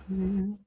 And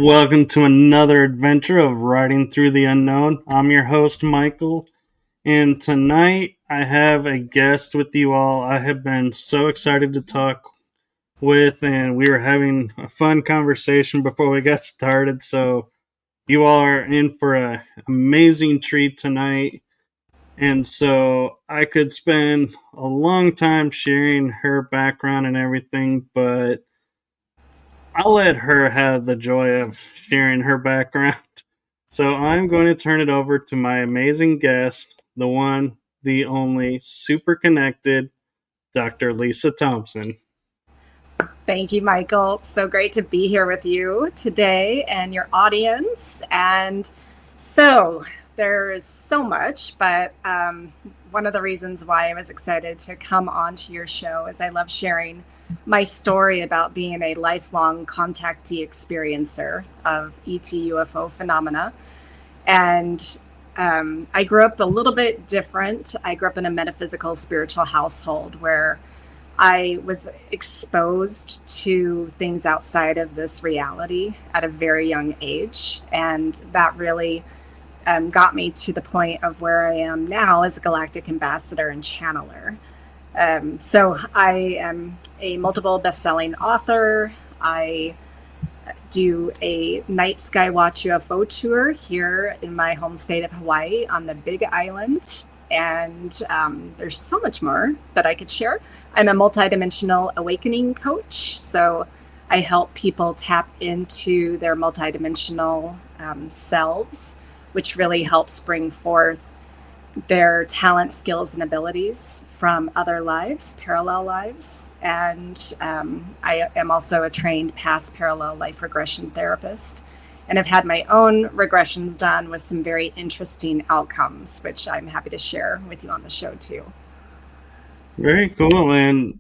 welcome to another adventure of Riding Through the Unknown. I'm your host, Michael, and tonight I have a guest with you all I have been so excited to talk with, and we were having a fun conversation before we got started, so you all are in for an amazing treat tonight. And so I could spend a long time sharing her background and everything, but I'll let her have the joy of sharing her background. So I'm going to turn it over to my amazing guest, the one, the only, super connected, Dr. Lisa Thompson. Thank you, Michael. It's so great to be here with you today and your audience. And so there's so much, but one of the reasons why I was excited to come onto your show is I love sharing my story about being a lifelong contactee experiencer of ET UFO phenomena. And I grew up a little bit different. I grew up in a metaphysical spiritual household where I was exposed to things outside of this reality at a very young age. And that really got me to the point of where I am now as a galactic ambassador and channeler. So I am a multiple best-selling author. I do a night sky watch UFO tour here in my home state of Hawaii on the Big Island. And there's so much more that I could share. I'm a multidimensional awakening coach. So I help people tap into their multidimensional selves, which really helps bring forth their talent, skills, and abilities from other lives, parallel lives. And I am also a trained past parallel life regression therapist. And I've had my own regressions done with some very interesting outcomes, which I'm happy to share with you on the show too. Very cool. And,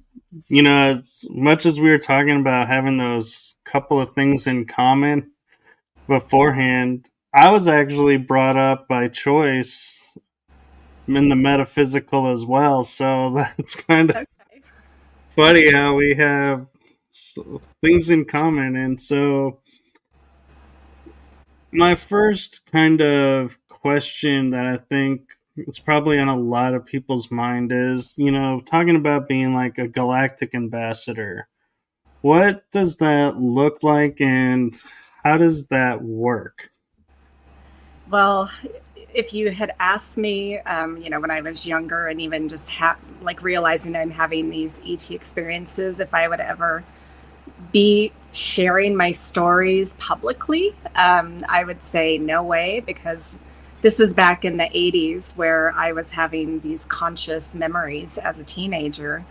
you know, as much as we were talking about having those couple of things in common beforehand, I was actually brought up by choice in the metaphysical as well. So that's kind of funny how we have things in common. And so my first kind of question that I think it's probably on a lot of people's mind is, you know, talking about being like a galactic ambassador. What does that look like and how does that work? Well, if you had asked me, when I was younger and even just realizing I'm having these ET experiences, if I would ever be sharing my stories publicly, I would say no way, because this was back in the 80s where I was having these conscious memories as a teenager.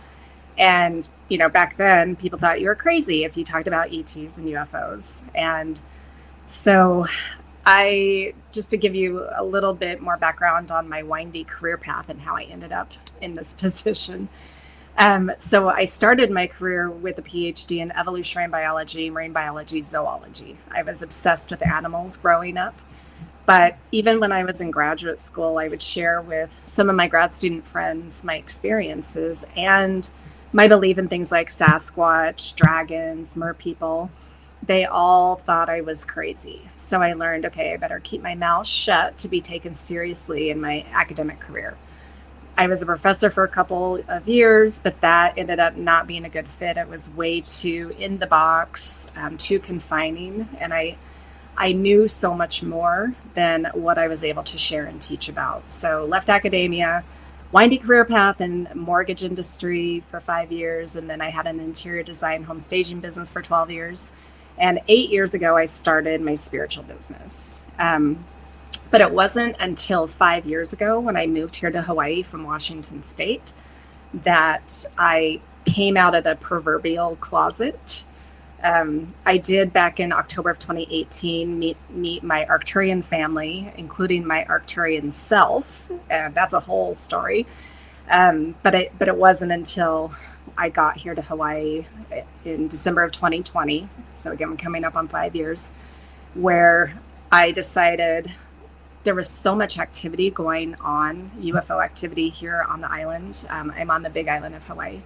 And, back then people thought you were crazy if you talked about ETs and UFOs. And so just to give you a little bit more background on my windy career path and how I ended up in this position. So I started my career with a PhD in evolutionary biology, marine biology, zoology. I was obsessed with animals growing up. But even when I was in graduate school, I would share with some of my grad student friends my experiences and my belief in things like Sasquatch, dragons, merpeople. They all thought I was crazy. So I learned, okay, I better keep my mouth shut to be taken seriously in my academic career. I was a professor for a couple of years, but that ended up not being a good fit. It was way too in the box, too confining. And I knew so much more than what I was able to share and teach about. So left academia, windy career path in mortgage industry for 5 years. And then I had an interior design home staging business for 12 years. And 8 years ago, I started my spiritual business. But it wasn't until 5 years ago when I moved here to Hawaii from Washington State that I came out of the proverbial closet. I did back in October of 2018 meet my Arcturian family, including my Arcturian self. That's a whole story. But it wasn't until I got here to Hawaii in December of 2020. So again, I'm coming up on 5 years, where I decided there was so much activity going on, UFO activity here on the island. I'm on the big island of Hawaii.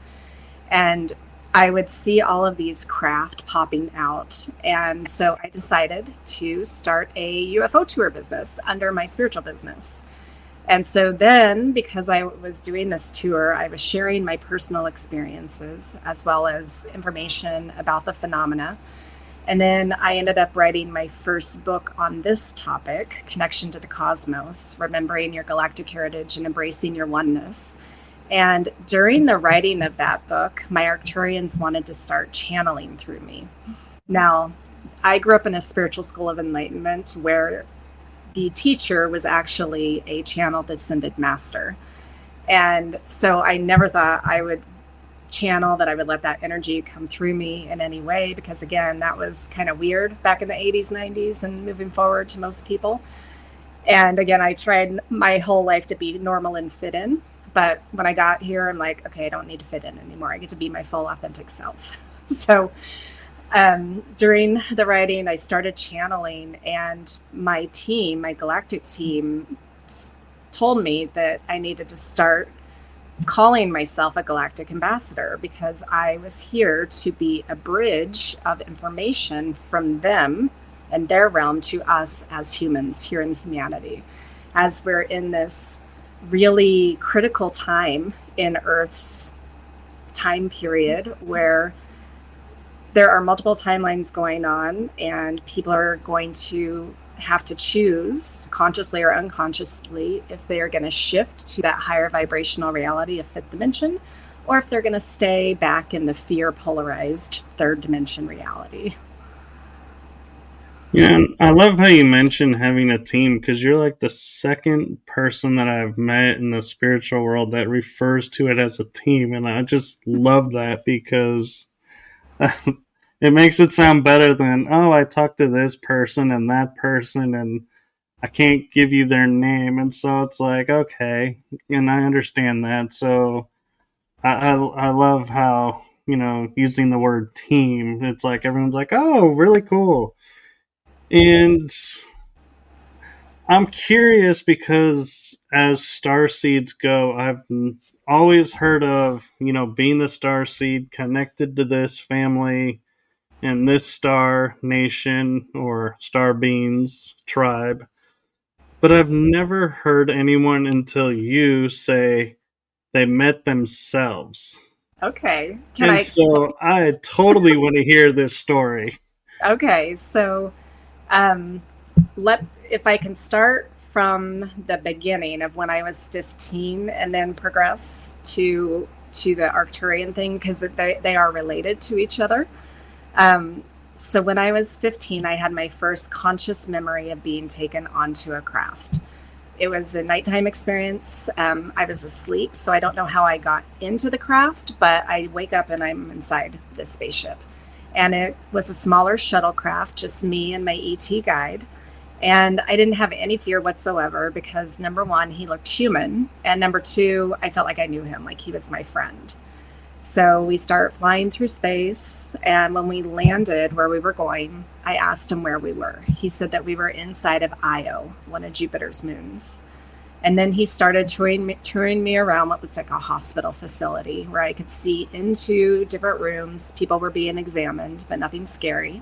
And I would see all of these craft popping out. And so I decided to start a UFO tour business under my spiritual business. And so then, because I was doing this tour, I was sharing my personal experiences as well as information about the phenomena. And then I ended up writing my first book on this topic, Connection to the Cosmos, Remembering Your Galactic Heritage and Embracing Your Oneness. And during the writing of that book, my Arcturians wanted to start channeling through me. Now, I grew up in a spiritual school of enlightenment where the teacher was actually a channeled ascended master. And so I never thought I would channel, that I would let that energy come through me in any way, because again, that was kind of weird back in the 80s, 90s, and moving forward to most people. And again, I tried my whole life to be normal and fit in. But when I got here, I'm like, okay, I don't need to fit in anymore. I get to be my full authentic self. So during the writing, I started channeling, and my team, my galactic team, told me that I needed to start calling myself a galactic ambassador, because I was here to be a bridge of information from them and their realm to us as humans here in humanity, as we're in this really critical time in Earth's time period where there are multiple timelines going on, and people are going to have to choose, consciously or unconsciously, if they are going to shift to that higher vibrational reality of fifth dimension, or if they're going to stay back in the fear polarized third dimension reality. Yeah, and I love how you mentioned having a team, because you're like the second person that I've met in the spiritual world that refers to it as a team, and I just love that, because it makes it sound better than, oh, I talked to this person and that person, and I can't give you their name. And so it's like, okay, and I understand that. So I love how, using the word team, it's like everyone's like, oh, really cool. And I'm curious, because as star seeds go, I've always heard of, being the star seed connected to this family and this star nation or star beings tribe. But I've never heard anyone until you say they met themselves. Okay. So I totally want to hear this story. Okay. So if I can start from the beginning of when I was 15 and then progress to the Arcturian thing, because they are related to each other. So when I was 15, I had my first conscious memory of being taken onto a craft. It was a nighttime experience. I was asleep, so I don't know how I got into the craft, but I wake up and I'm inside this spaceship. And it was a smaller shuttlecraft, just me and my ET guide. And I didn't have any fear whatsoever, because number one, he looked human. And number two, I felt like I knew him, like he was my friend. So we start flying through space, and when we landed where we were going, I asked him where we were. He said that we were inside of Io, one of Jupiter's moons. And then he started touring me around what looked like a hospital facility where I could see into different rooms. People were being examined, but nothing scary.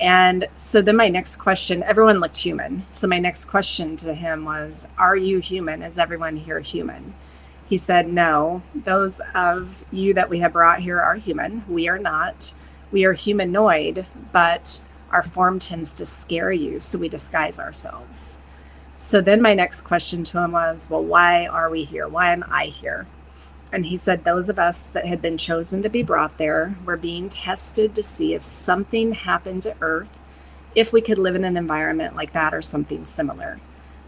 And so then my next question, everyone looked human. So my next question to him was, are you human? Is everyone here human? He said, no, those of you that we have brought here are human. We are not. We are humanoid, but our form tends to scare you, so we disguise ourselves. So then my next question to him was, well, why are we here? Why am I here? And he said, those of us that had been chosen to be brought there were being tested to see if something happened to Earth, if we could live in an environment like that or something similar.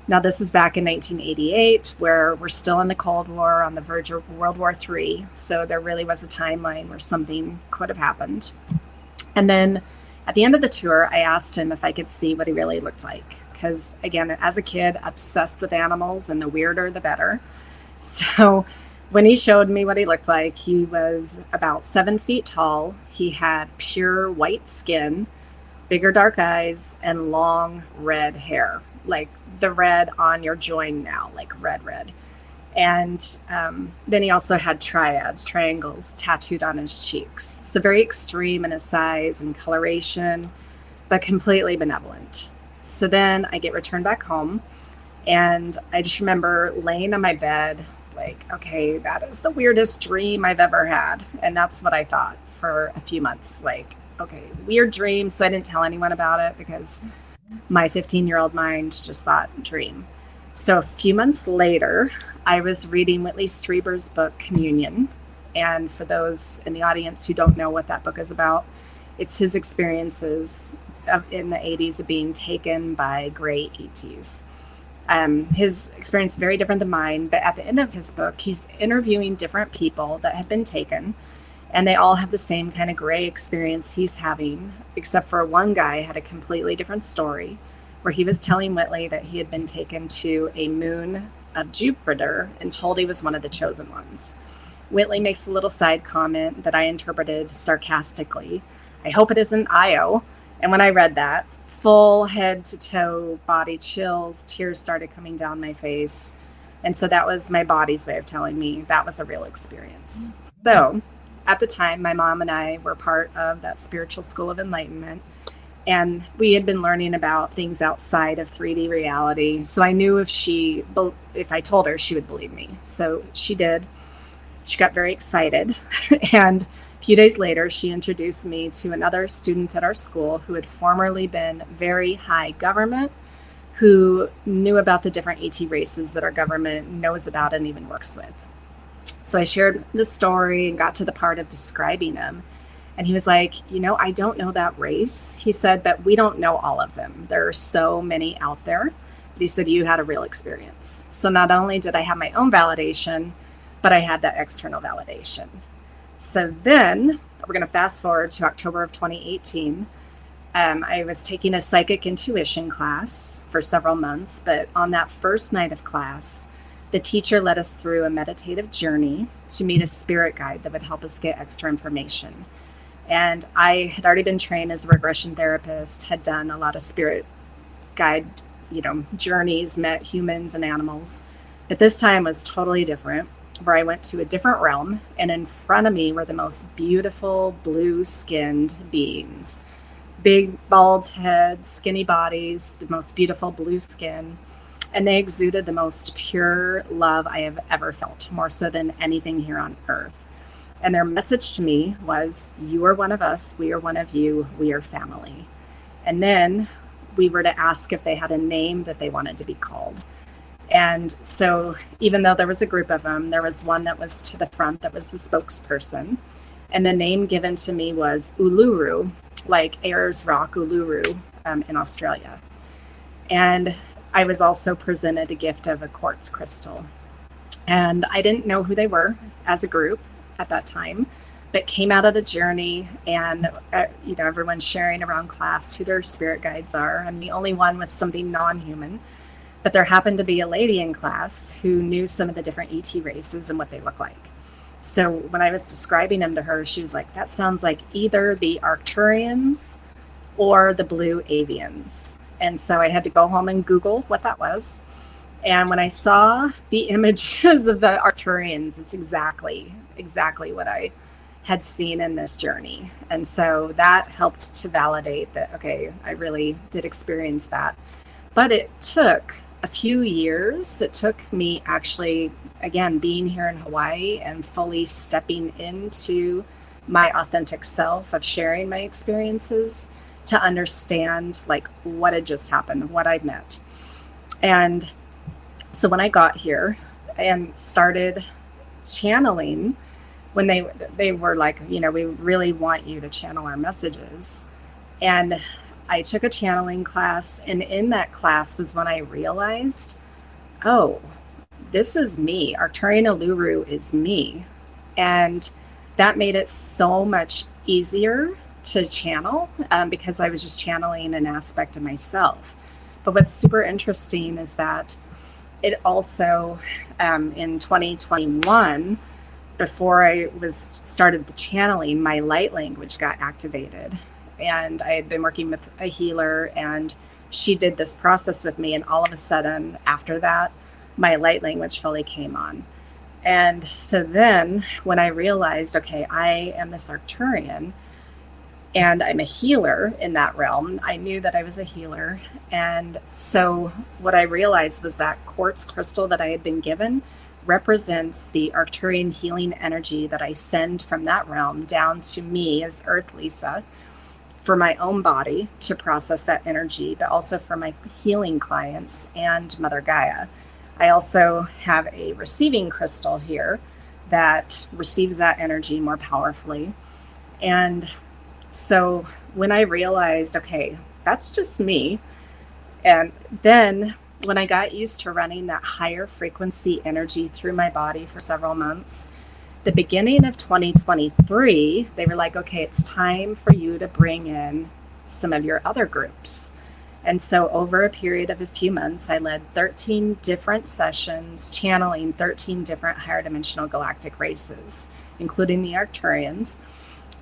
Now, this is back in 1988, where we're still in the Cold War, on the verge of World War III. So there really was a timeline where something could have happened. And then at the end of the tour, I asked him if I could see what he really looked like. Because, again, as a kid, obsessed with animals, and the weirder, the better. So when he showed me what he looked like, he was about 7 feet tall. He had pure white skin, bigger dark eyes, and long red hair, like the red on your join now, like red. And then he also had triangles tattooed on his cheeks. So very extreme in his size and coloration, but completely benevolent. So then I get returned back home, and I just remember laying on my bed, like, okay, that is the weirdest dream I've ever had. And that's what I thought for a few months, like, okay, weird dream. So I didn't tell anyone about it because my 15-year-old mind just thought dream. So a few months later, I was reading Whitley Strieber's book, Communion. And for those in the audience who don't know what that book is about, it's his experiences in the 80s of being taken by gray ETs. His experience is very different than mine, but at the end of his book, he's interviewing different people that have been taken, and they all have the same kind of gray experience he's having, except for one guy had a completely different story, where he was telling Whitley that he had been taken to a moon of Jupiter and told he was one of the chosen ones. Whitley makes a little side comment that I interpreted sarcastically. I hope it isn't Io. And when I read that, full head to toe body chills, tears started coming down my face. And so that was my body's way of telling me that was a real experience. So at the time, my mom and I were part of that spiritual school of enlightenment. And we had been learning about things outside of 3D reality. So I knew if I told her, she would believe me. So she did. She got very excited. And a few days later, she introduced me to another student at our school who had formerly been very high government, who knew about the different ET races that our government knows about and even works with. So I shared the story and got to the part of describing them. And he was like, I don't know that race. He said, but we don't know all of them. There are so many out there. But he said, you had a real experience. So not only did I have my own validation, but I had that external validation. So then we're going to fast forward to October of 2018. I was taking a psychic intuition class for several months, but on that first night of class, the teacher led us through a meditative journey to meet a spirit guide that would help us get extra information. And I had already been trained as a regression therapist, had done a lot of spirit guide, journeys, met humans and animals. But this time was totally different, where I went to a different realm, and in front of me were the most beautiful blue-skinned beings. Big, bald heads, skinny bodies, the most beautiful blue skin. And they exuded the most pure love I have ever felt, more so than anything here on earth. And their message to me was, you are one of us, we are one of you, we are family. And then we were to ask if they had a name that they wanted to be called. And so even though there was a group of them, there was one that was to the front that was the spokesperson. And the name given to me was Uluru, like Ayers Rock, Uluru, in Australia. And I was also presented a gift of a quartz crystal. And I didn't know who they were as a group at that time, but came out of the journey, and everyone's sharing around class who their spirit guides are. I'm the only one with something non-human, but there happened to be a lady in class who knew some of the different ET races and what they look like. So when I was describing them to her, she was like, that sounds like either the Arcturians or the blue avians. And so I had to go home and Google what that was. And when I saw the images of the Arcturians, it's exactly what I had seen in this journey. And so that helped to validate that, okay, I really did experience that. But it took a few years. It took me actually, again, being here in Hawaii and fully stepping into my authentic self of sharing my experiences to understand like what had just happened, what I'd met. And so when I got here and started channeling, when they were like, you know, we really want you to channel our messages. And I took a channeling class, and in that class was when I realized, oh, this is me. Arcturian Uluru is me. And that made it so much easier to channel because I was just channeling an aspect of myself. But what's super interesting is that it also, in 2021, before I started the channeling, my light language got activated. And I had been working with a healer, and she did this process with me. And all of a sudden, after that, my light language fully came on. And so then when I realized, okay, I am this Arcturian, and I'm a healer in that realm, I knew that I was a healer. And so what I realized was that quartz crystal that I had been given represents the Arcturian healing energy that I send from that realm down to me as Earth Lisa for my own body to process that energy, but also for my healing clients and Mother Gaia. I also have a receiving crystal here that receives that energy more powerfully. And so when I realized, okay, that's just me. And then when I got used to running that higher frequency energy through my body for several months, the beginning of 2023, they were like, okay, it's time for you to bring in some of your other groups. And so over a period of a few months, I led 13 different sessions, channeling 13 different higher dimensional galactic races, including the Arcturians.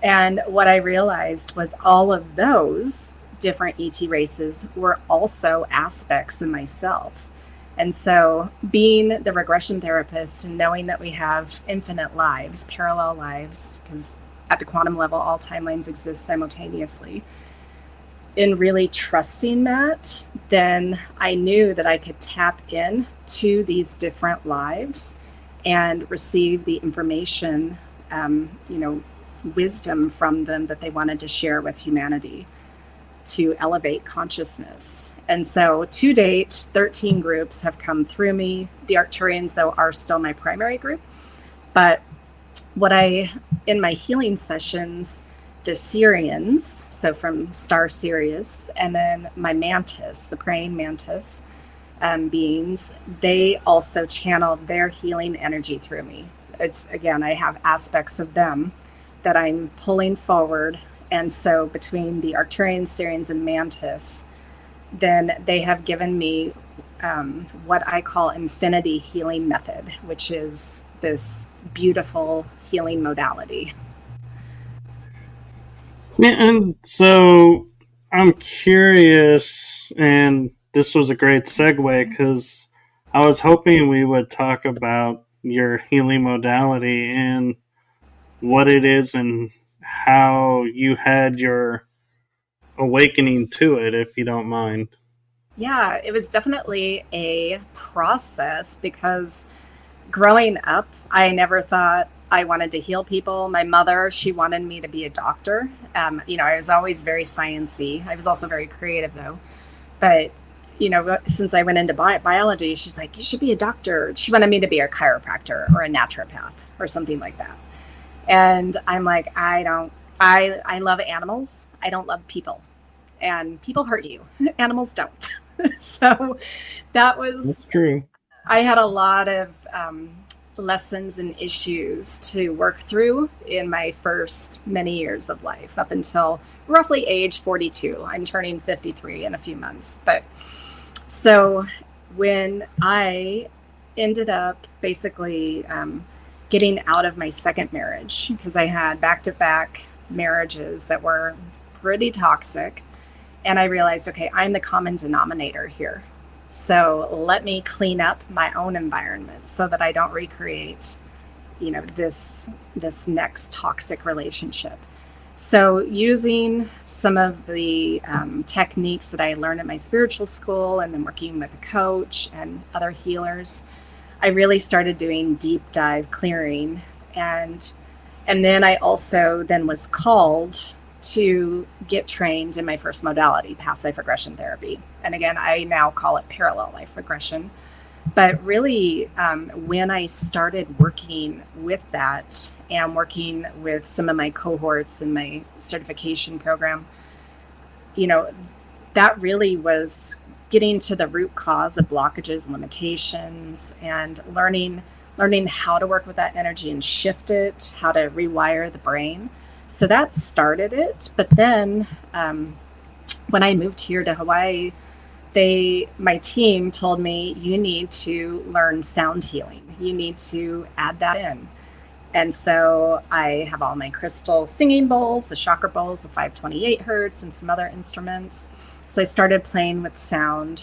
And what I realized was all of those different ET races were also aspects of myself. And so being the regression therapist and knowing that we have infinite lives, parallel lives, because at the quantum level, all timelines exist simultaneously, in really trusting that, then I knew that I could tap in to these different lives and receive the information, wisdom from them that they wanted to share with humanity to elevate consciousness. And so to date, 13 groups have come through me. The Arcturians, though, are still my primary group. But in my healing sessions, the Sirians, so from Star Sirius, and then my mantis, the praying mantis beings, they also channel their healing energy through me. It's, again, I have aspects of them that I'm pulling forward. And so between the Arcturian, Sirians, and mantis, then they have given me what I call infinity healing method, which is this beautiful healing modality. Yeah, and so I'm curious, and this was a great segue because I was hoping we would talk about your healing modality and what it is and how you had your awakening to it, if you don't mind. Yeah, it was definitely a process because growing up, I never thought I wanted to heal people. My mother, she wanted me to be a doctor. I was always very sciencey. I was also very creative, though. But, since I went into biology, she's like, you should be a doctor. She wanted me to be a chiropractor or a naturopath or something like that. And I'm like, I love animals. I don't love people. And people hurt you. Animals don't. So that's true. I had a lot of lessons and issues to work through in my first many years of life up until roughly age 42. I'm turning 53 in a few months. But so when I ended up basically getting out of my second marriage, because I had back-to-back marriages that were pretty toxic. And I realized, okay, I'm the common denominator here. So let me clean up my own environment so that I don't recreate, this next toxic relationship. So using some of the techniques that I learned at my spiritual school, and then working with a coach and other healers, I really started doing deep dive clearing. And then I also then was called to get trained in my first modality, past life regression therapy. And again, I now call it parallel life regression. But really, when I started working with that and working with some of my cohorts in my certification program, that really was getting to the root cause of blockages and limitations, and learning how to work with that energy and shift it, how to rewire the brain. So that started it. But then when I moved here to Hawaii, my team told me, you need to learn sound healing. You need to add that in. And so I have all my crystal singing bowls, the chakra bowls, the 528 hertz, and some other instruments. So I started playing with sound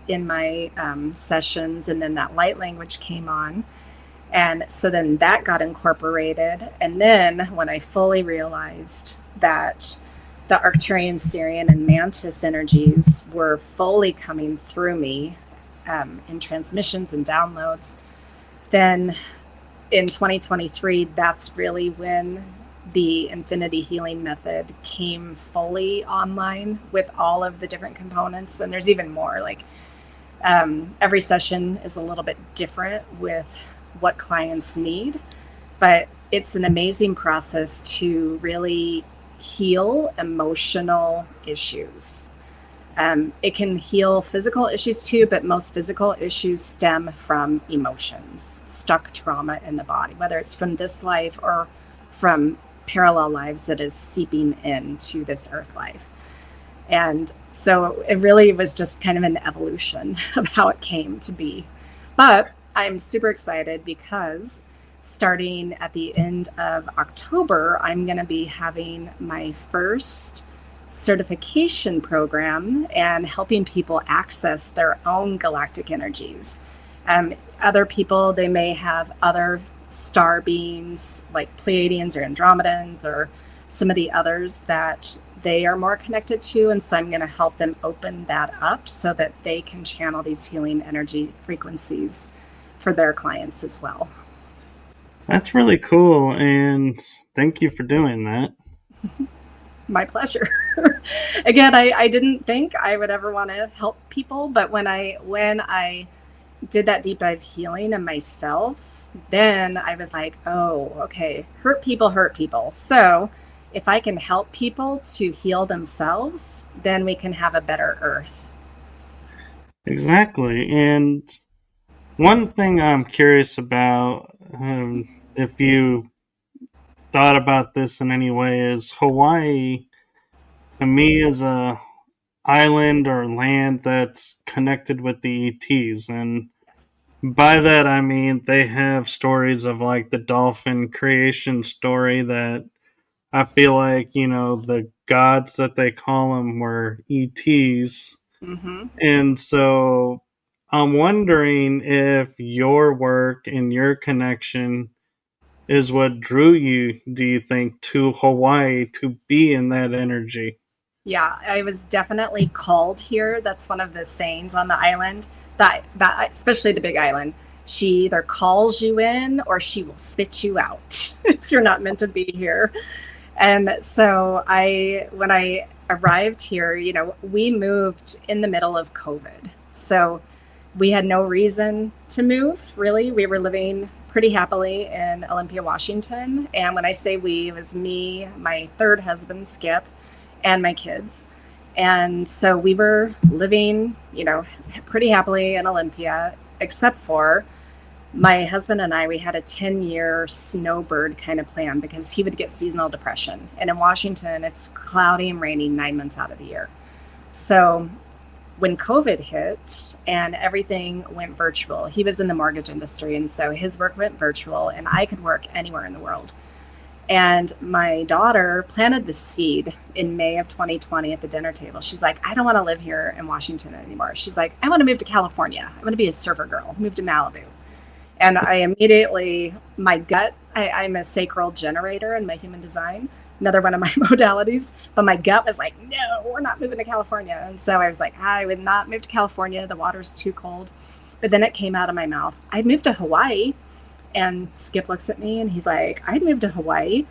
in my sessions, and then that light language came on. And so then that got incorporated. And then when I fully realized that the Arcturian, Sirian, and Mantis energies were fully coming through me in transmissions and downloads, then in 2023, that's really when the Infinity Healing Method came fully online with all of the different components. And there's even more. Like every session is a little bit different with what clients need, but it's an amazing process to really heal emotional issues. It can heal physical issues too, but most physical issues stem from emotions, stuck trauma in the body, whether it's from this life or from parallel lives that is seeping into this earth life. And so it really was just kind of an evolution of how it came to be. But I'm super excited because starting at the end of October, I'm going to be having my first certification program and helping people access their own galactic energies. Other people, they may have other star beings like Pleiadians or Andromedans or some of the others that they are more connected to. And so I'm going to help them open that up so that they can channel these healing energy frequencies for their clients as well. That's really cool, and thank you for doing that. My pleasure. Again, I didn't think I would ever want to help people, but when I did that deep dive healing in myself, then I was like, oh, okay, hurt people. So if I can help people to heal themselves, then we can have a better earth. Exactly. And one thing I'm curious about, if you thought about this in any way, is Hawaii, to me, is a island or land that's connected with the ETs. And by that, I mean they have stories of like the dolphin creation story that I feel like, the gods that they call them were ETs. Mm-hmm. And so I'm wondering if your work and your connection is what drew you, do you think, to Hawaii to be in that energy? Yeah, I was definitely called here. That's one of the sayings on the island, that especially the Big Island. She either calls you in or she will spit you out if you're not meant to be here. And so when I arrived here, we moved in the middle of COVID. So we had no reason to move, really. We were living pretty happily in Olympia, Washington. And when I say we, it was me, my third husband, Skip, and my kids. And so we were living, pretty happily in Olympia, except for my husband and I, we had a 10-year snowbird kind of plan because he would get seasonal depression. And in Washington, it's cloudy and rainy 9 months out of the year. So when COVID hit and everything went virtual, he was in the mortgage industry. And so his work went virtual, and I could work anywhere in the world. And my daughter planted the seed in May of 2020 at the dinner table. She's like, I don't want to live here in Washington anymore. She's like, I want to move to California. I want to be a surfer girl, move to Malibu. And I immediately, my gut, I'm a sacral generator in my human design, another one of my modalities. But my gut was like, no, we're not moving to California. And so I was like, I would not move to California. The water's too cold. But then it came out of my mouth. I'd moved to Hawaii. And Skip looks at me and he's like, I'd moved to Hawaii.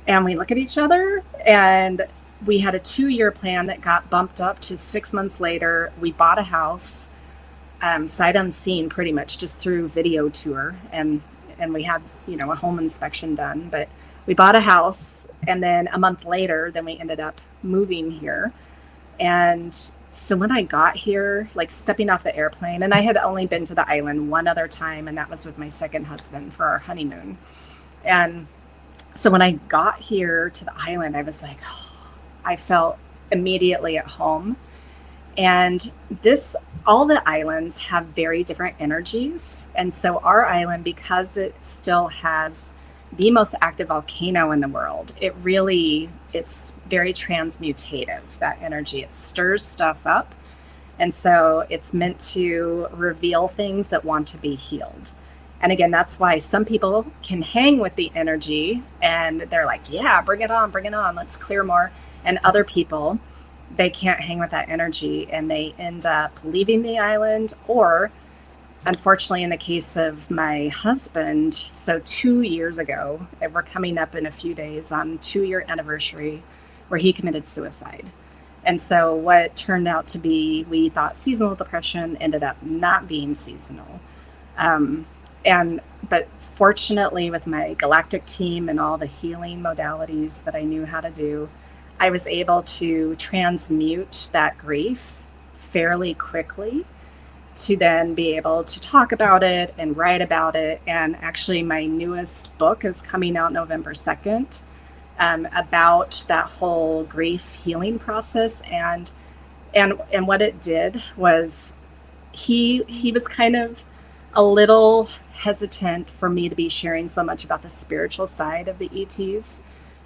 And we look at each other, and we had a 2-year plan that got bumped up to 6 months later. We bought a house, sight unseen, pretty much just through video tour. And we had, a home inspection done. But we bought a house, and then a month later, then we ended up moving here. And so when I got here, like stepping off the airplane, and I had only been to the island one other time, and that was with my second husband for our honeymoon. And so when I got here to the island, I was like, oh, I felt immediately at home. And all the islands have very different energies. And so our island, because it still has the most active volcano in the world, it's very transmutative, that energy. It stirs stuff up. And so it's meant to reveal things that want to be healed. And again, that's why some people can hang with the energy and they're like, yeah, bring it on, let's clear more. And other people, they can't hang with that energy and they end up leaving the island, or unfortunately, in the case of my husband, so 2 years ago, and we're coming up in a few days on 2-year anniversary where he committed suicide. And so what turned out to be, we thought seasonal depression, ended up not being seasonal. But fortunately, with my galactic team and all the healing modalities that I knew how to do, I was able to transmute that grief fairly quickly to then be able to talk about it and write about it. And actually, my newest book is coming out November 2nd, about that whole grief healing process. And what it did was he was kind of a little hesitant for me to be sharing so much about the spiritual side of the ETs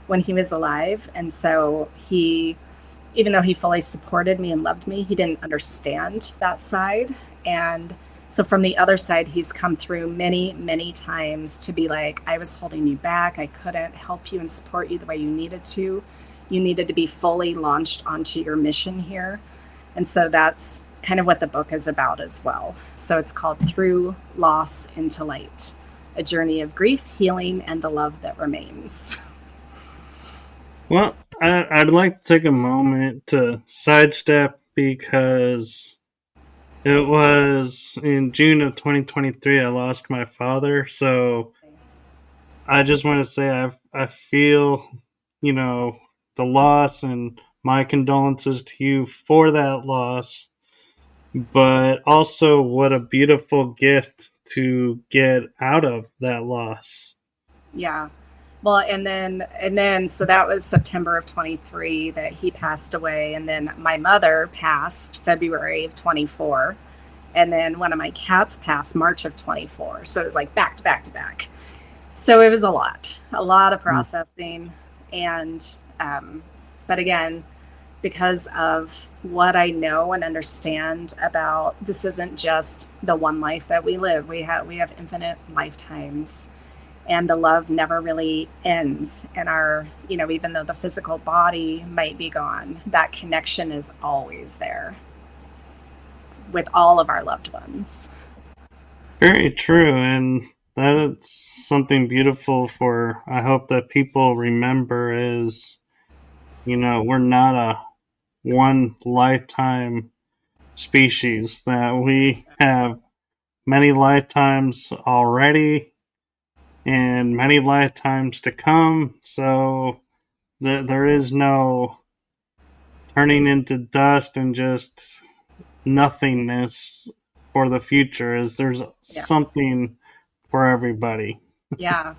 when he was alive. And so even though he fully supported me and loved me, he didn't understand that side. And so from the other side, he's come through many, many times to be like, I was holding you back. I couldn't help you and support you the way you needed to. You needed to be fully launched onto your mission here. And so that's kind of what the book is about as well. So it's called Through Loss into Light, a journey of grief, healing, and the love that remains. Well, I'd like to take a moment to sidestep because it was in June of 2023 I lost my father. So I just want to say I feel, the loss, and my condolences to you for that loss. But also, what a beautiful gift to get out of that loss. Yeah. Well, and then so that was September of 23 that he passed away. And then my mother passed February of 24. And then one of my cats passed March of 24. So it was like back to back to back. So it was a lot of processing. And, but again, because of what I know and understand about, this isn't just the one life that we live. We have infinite lifetimes, and the love never really ends. And our, even though the physical body might be gone, that connection is always there with all of our loved ones. Very true. And that is something beautiful for, I hope that people remember is, we're not a one lifetime species, that we have many lifetimes already and many lifetimes to come. So there is no turning into dust and just nothingness for the future, as there's something for everybody. Yeah.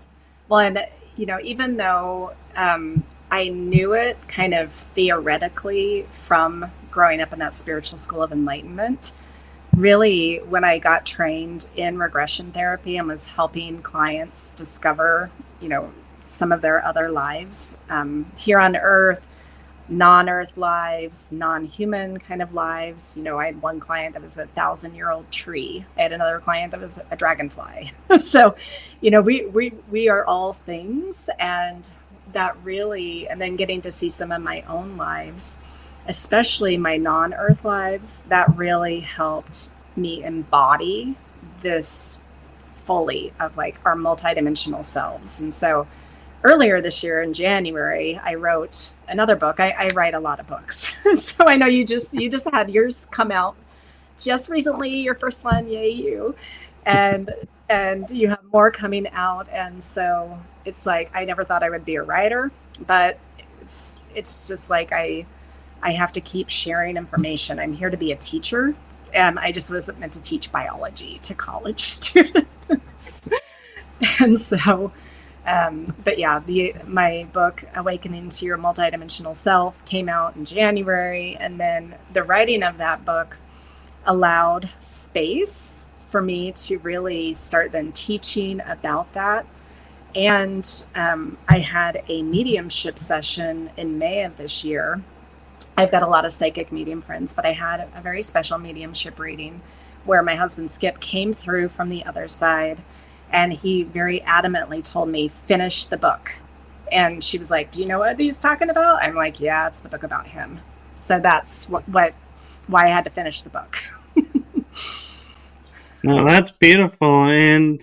Well, and, even though I knew it kind of theoretically from growing up in that spiritual school of enlightenment. Really, when I got trained in regression therapy and was helping clients discover, some of their other lives here on Earth, non-Earth lives, non-human kind of lives. I had one client that was a 1,000-year-old tree. I had another client that was a dragonfly. So, we are all things, and that really, and then getting to see some of my own lives, especially my non-Earth lives, that really helped me embody this fully of like our multidimensional selves. And so earlier this year in January, I wrote another book. I write a lot of books. So I know you just had yours come out just recently, your first one, yay you. And you have more coming out. And so it's like, I never thought I would be a writer, but it's just like I have to keep sharing information. I'm here to be a teacher, and I just wasn't meant to teach biology to college students. And so, but yeah, my book, Awakening to Your Multidimensional Self, came out in January. And then the writing of that book allowed space for me to really start then teaching about that. And I had a mediumship session in May of this year. I've got a lot of psychic medium friends, but I had a very special mediumship reading where my husband Skip came through from the other side, and he very adamantly told me, finish the book. And she was like, do you know what he's talking about? I'm like, yeah, it's the book about him. So that's why I had to finish the book. No, that's beautiful. And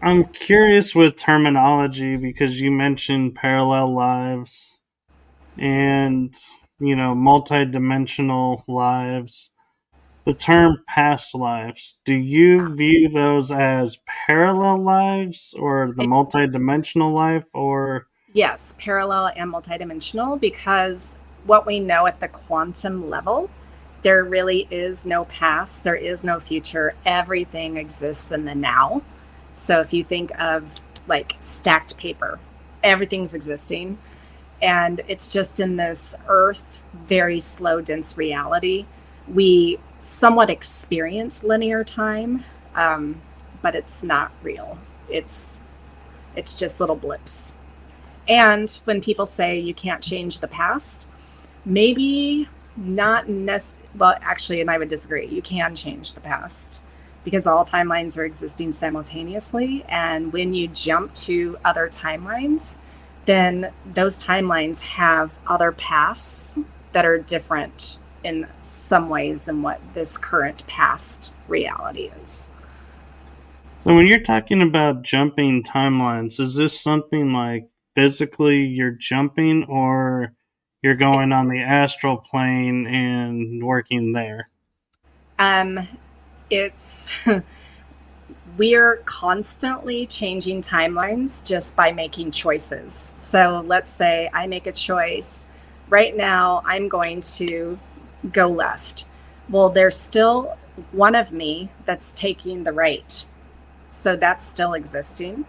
I'm curious with terminology, because you mentioned parallel lives and, multidimensional lives. The term past lives, do you view those as parallel lives or the multidimensional life, or? Yes, parallel and multidimensional, because what we know at the quantum level, there really is no past, there is no future. Everything exists in the now. So if you think of like stacked paper, everything's existing. And it's just in this earth, very slow, dense reality. We somewhat experience linear time, but it's not real. It's just little blips. And when people say you can't change the past, maybe not necessarily, well, actually, and I would disagree, you can change the past because all timelines are existing simultaneously. And when you jump to other timelines, then those timelines have other paths that are different in some ways than what this current past reality is. So when you're talking about jumping timelines, is this something like physically you're jumping, or you're going on the astral plane and working there? It's we're constantly changing timelines just by making choices. So let's say I make a choice right now, I'm going to go left. Well, there's still one of me that's taking the right. So that's still existing.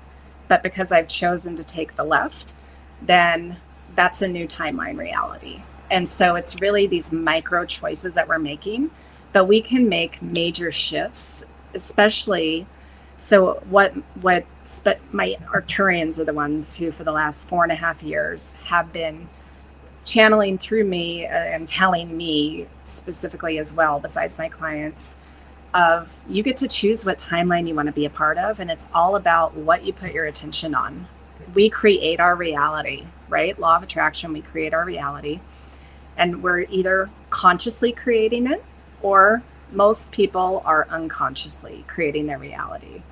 But because I've chosen to take the left, then that's a new timeline reality. And so it's really these micro choices that we're making, but we can make major shifts, especially. So my Arcturians are the ones who for the last 4.5 years have been channeling through me and telling me specifically as well, besides my clients, of you get to choose what timeline you want to be a part of. And it's all about what you put your attention on. We create our reality, right? Law of attraction, we create our reality. And we're either consciously creating it, or most people are unconsciously creating their reality.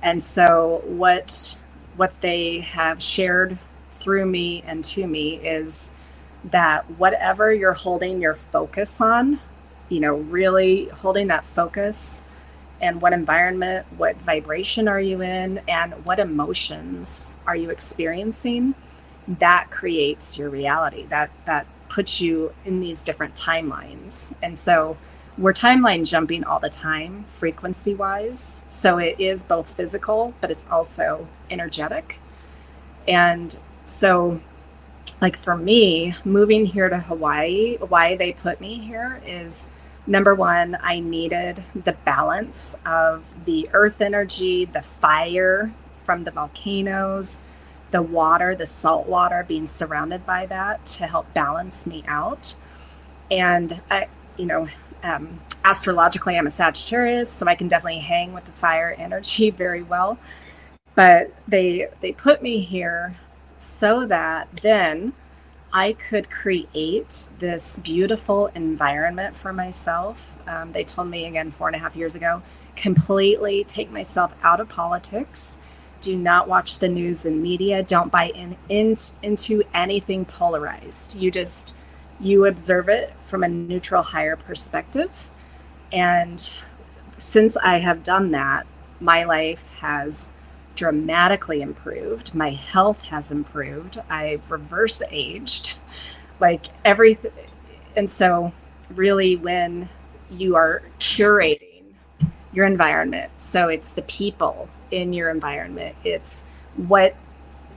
And so what they have shared through me and to me is that whatever you're holding your focus on, really holding that focus, and what environment, what vibration are you in, and what emotions are you experiencing, that creates your reality. That puts you in these different timelines. And so we're timeline jumping all the time, frequency wise. So it is both physical, but it's also energetic. And so like for me, moving here to Hawaii, why they put me here is number one, I needed the balance of the earth energy, the fire from the volcanoes, the water, the salt water, being surrounded by that to help balance me out. And I, you know, astrologically, I'm a Sagittarius, so I can definitely hang with the fire energy very well. But they put me here so that then I could create this beautiful environment for myself. They told me again 4.5 years ago, completely take myself out of politics. Do not watch the news and media. Don't buy into anything polarized. You observe it from a neutral, higher perspective. And since I have done that, my life has dramatically improved. My health has improved. I've reverse aged, like everything. And so, really, when you are curating your environment, so it's the people in your environment, it's what,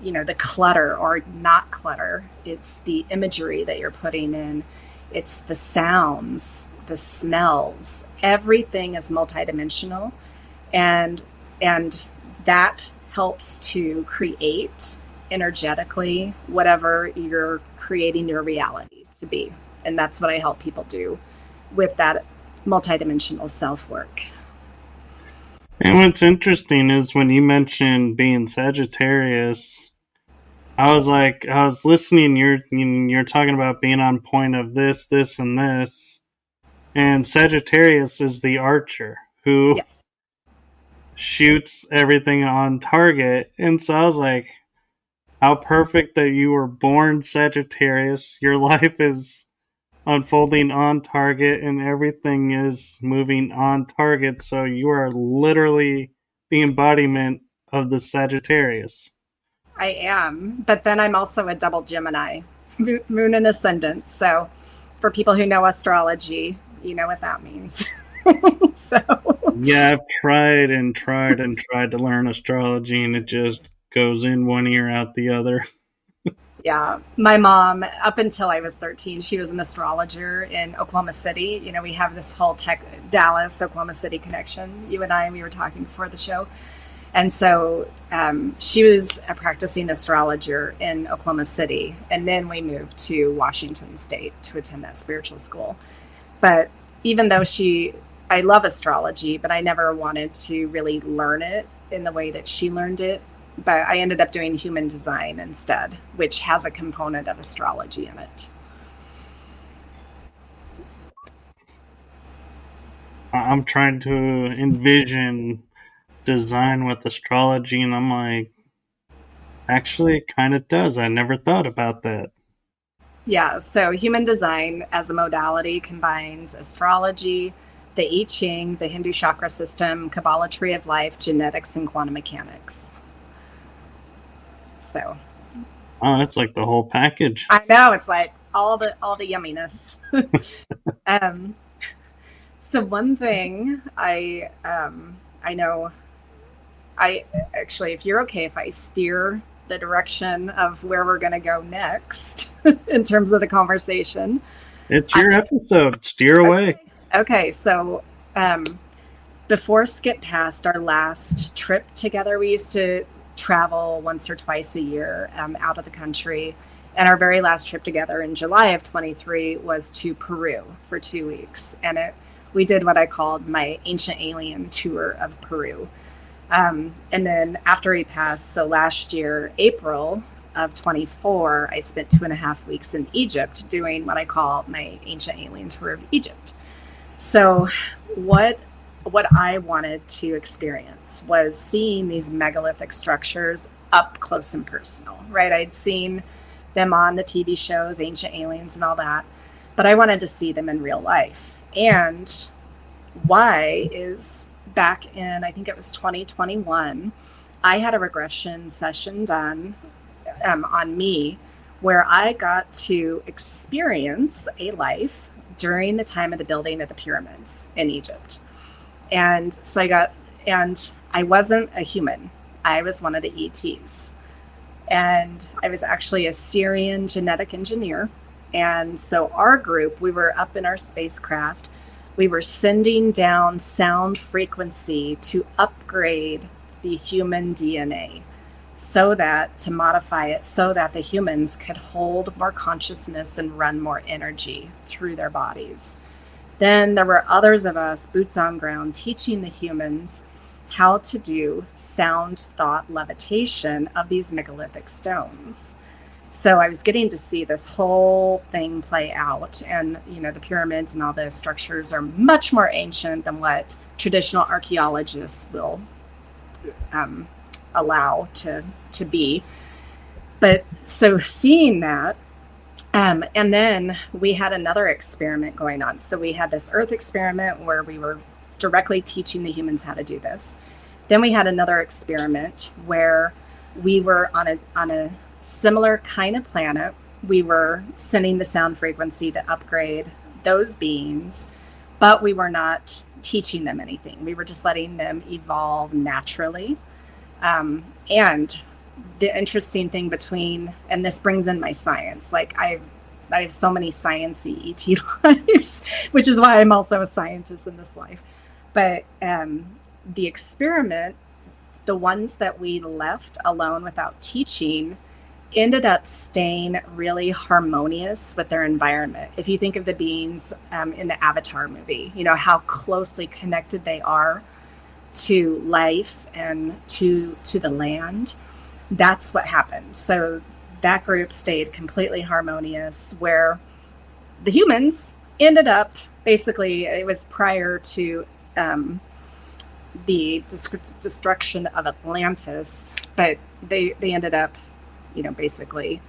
the clutter or not clutter, it's the imagery that you're putting in, it's the sounds, the smells, everything is multidimensional. And that helps to create energetically whatever you're creating your reality to be. And that's what I help people do with that multidimensional self work. And what's interesting is when you mentioned being Sagittarius, I was listening. You're talking about being on point of this, this, and this, and Sagittarius is the archer who Yes. shoots everything on target. And so I was like, how perfect that you were born Sagittarius. Your life is unfolding on target and everything is moving on target. So you are literally the embodiment of the Sagittarius. I am, but then I'm also a double Gemini, moon and ascendant. So for people who know astrology, you know what that means. So yeah, I've tried and tried and tried to learn astrology, and it just goes in one ear out the other. yeah, my mom, up until I was 13, she was an astrologer in Oklahoma City. We have this whole Dallas, Oklahoma City connection. You and I, we were talking before the show. And so she was a practicing astrologer in Oklahoma City. And then we moved to Washington State to attend that spiritual school. But even though I love astrology, but I never wanted to really learn it in the way that she learned it. But I ended up doing human design instead, which has a component of astrology in it. I'm trying to envision design with astrology, and I'm like, actually, it kind of does. I never thought about that. Yeah, so human design as a modality combines astrology, the I Ching, the Hindu chakra system, Kabbalah tree of life, genetics, and quantum mechanics. So, oh, that's like the whole package. I know, it's like all the yumminess. So one thing I know, I actually, if you're okay, if I steer the direction of where we're going to go next in terms of the conversation. It's your episode. Steer away. Okay, so before Skip passed, our last trip together, we used to travel once or twice a year out of the country. And our very last trip together in July of 23 was to Peru for 2 weeks. And we did what I called my ancient alien tour of Peru. And then after he passed, so last year, April of 24, I spent 2.5 weeks in Egypt doing what I call my ancient alien tour of Egypt. So what I wanted to experience was seeing these megalithic structures up close and personal, right? I'd seen them on the TV shows, Ancient Aliens and all that, but I wanted to see them in real life. And why is back in, I think it was 2021, I had a regression session done on me where I got to experience a life during the time of the building of the pyramids in Egypt. And so I wasn't a human. I was one of the ETs. and I was actually a Syrian genetic engineer. And so our group, we were up in our spacecraft. We were sending down sound frequency to upgrade the human DNA so that to modify it so that the humans could hold more consciousness and run more energy through their bodies. Then there were others of us, boots on ground, teaching the humans how to do sound thought levitation of these megalithic stones. So I was getting to see this whole thing play out. And, the pyramids and all the structures are much more ancient than what traditional archaeologists will allow to be. But so seeing that, and then we had another experiment going on. So we had this Earth experiment where we were directly teaching the humans how to do this. Then we had another experiment where we were on a similar kind of planet. We were sending the sound frequency to upgrade those beings, but we were not teaching them anything. We were just letting them evolve naturally. And the interesting thing and this brings in my science, like I have so many sciencey ET lives, which is why I'm also a scientist in this life. But the experiment, the ones that we left alone without teaching, ended up staying really harmonious with their environment. If you think of the beings in the Avatar movie, how closely connected they are to life and to the land, that's what happened. So that group stayed completely harmonious, where the humans ended up, basically, it was prior to the destruction of Atlantis, but they ended up basically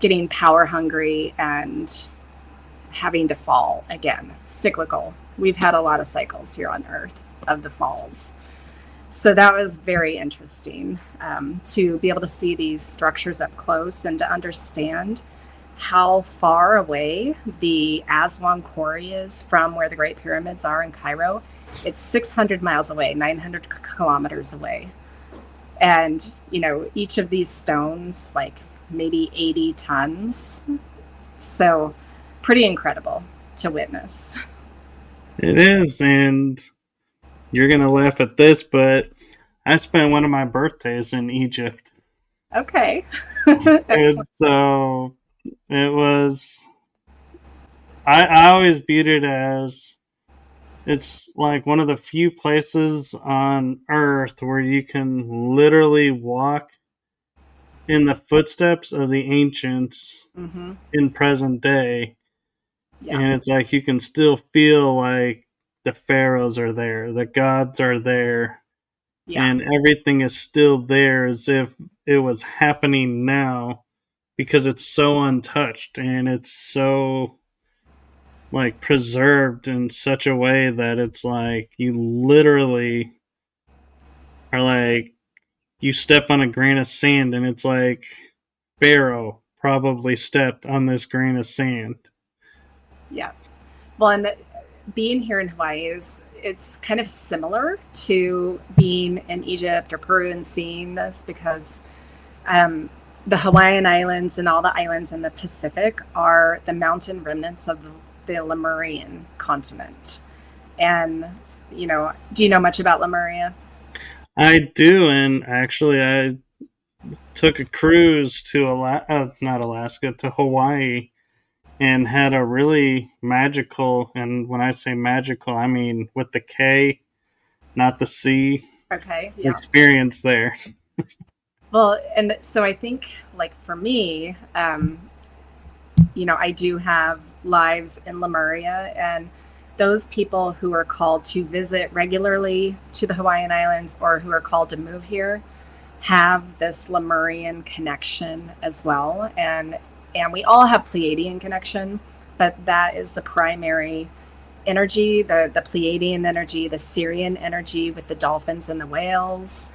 getting power hungry and having to fall again, cyclical. We've had a lot of cycles here on Earth of the falls. So that was very interesting to be able to see these structures up close and to understand how far away the Aswan Quarry is from where the Great Pyramids are in Cairo. It's 600 miles away, 900 kilometers away. And, each of these stones, like maybe 80 tons. So pretty incredible to witness. It is. And you're going to laugh at this, but I spent one of my birthdays in Egypt. Okay. And so it was, I always viewed it as, it's like one of the few places on Earth where you can literally walk in the footsteps of the ancients in present day. Yeah. And it's like you can still feel like the pharaohs are there, the gods are there, and everything is still there as if it was happening now, because it's so untouched and it's so like preserved in such a way that it's like you literally are like, you step on a grain of sand and it's like Pharaoh probably stepped on this grain of sand. Yeah. Well, and being here in Hawaii it's kind of similar to being in Egypt or Peru and seeing this, because the Hawaiian Islands and all the islands in the Pacific are the mountain remnants of the Lemurian continent. And, do you know much about Lemuria? I do, and actually I took a cruise to to Hawaii, and had a really magical, and when I say magical, I mean with the K, not the C, experience there. Well, and so I think, like, for me, I do have lives in Lemuria, and those people who are called to visit regularly to the Hawaiian Islands or who are called to move here have this Lemurian connection as well. And we all have Pleiadian connection, but that is the primary energy, the Pleiadian energy, the Syrian energy with the dolphins and the whales,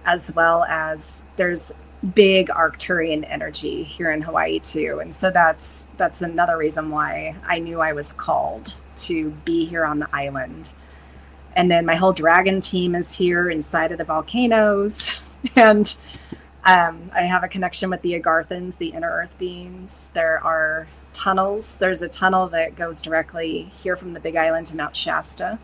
as well as there's big Arcturian energy here in Hawaii too. And so that's another reason why I knew I was called to be here on the island. And then my whole dragon team is here inside of the volcanoes. And I have a connection with the Agarthans, the inner earth beings. There are tunnels. There's a tunnel that goes directly here from the Big Island to Mount Shasta.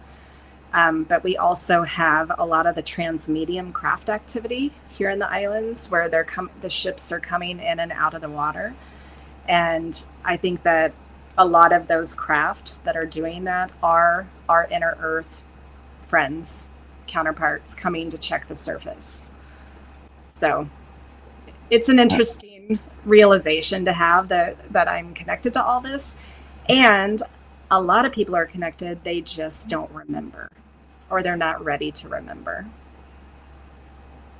But we also have a lot of the transmedium craft activity here in the islands where the ships are coming in and out of the water. And I think that a lot of those craft that are doing that are our inner earth friends, counterparts coming to check the surface. So it's an interesting realization to have that I'm connected to all this. And a lot of people are connected, they just don't remember, or they're not ready to remember.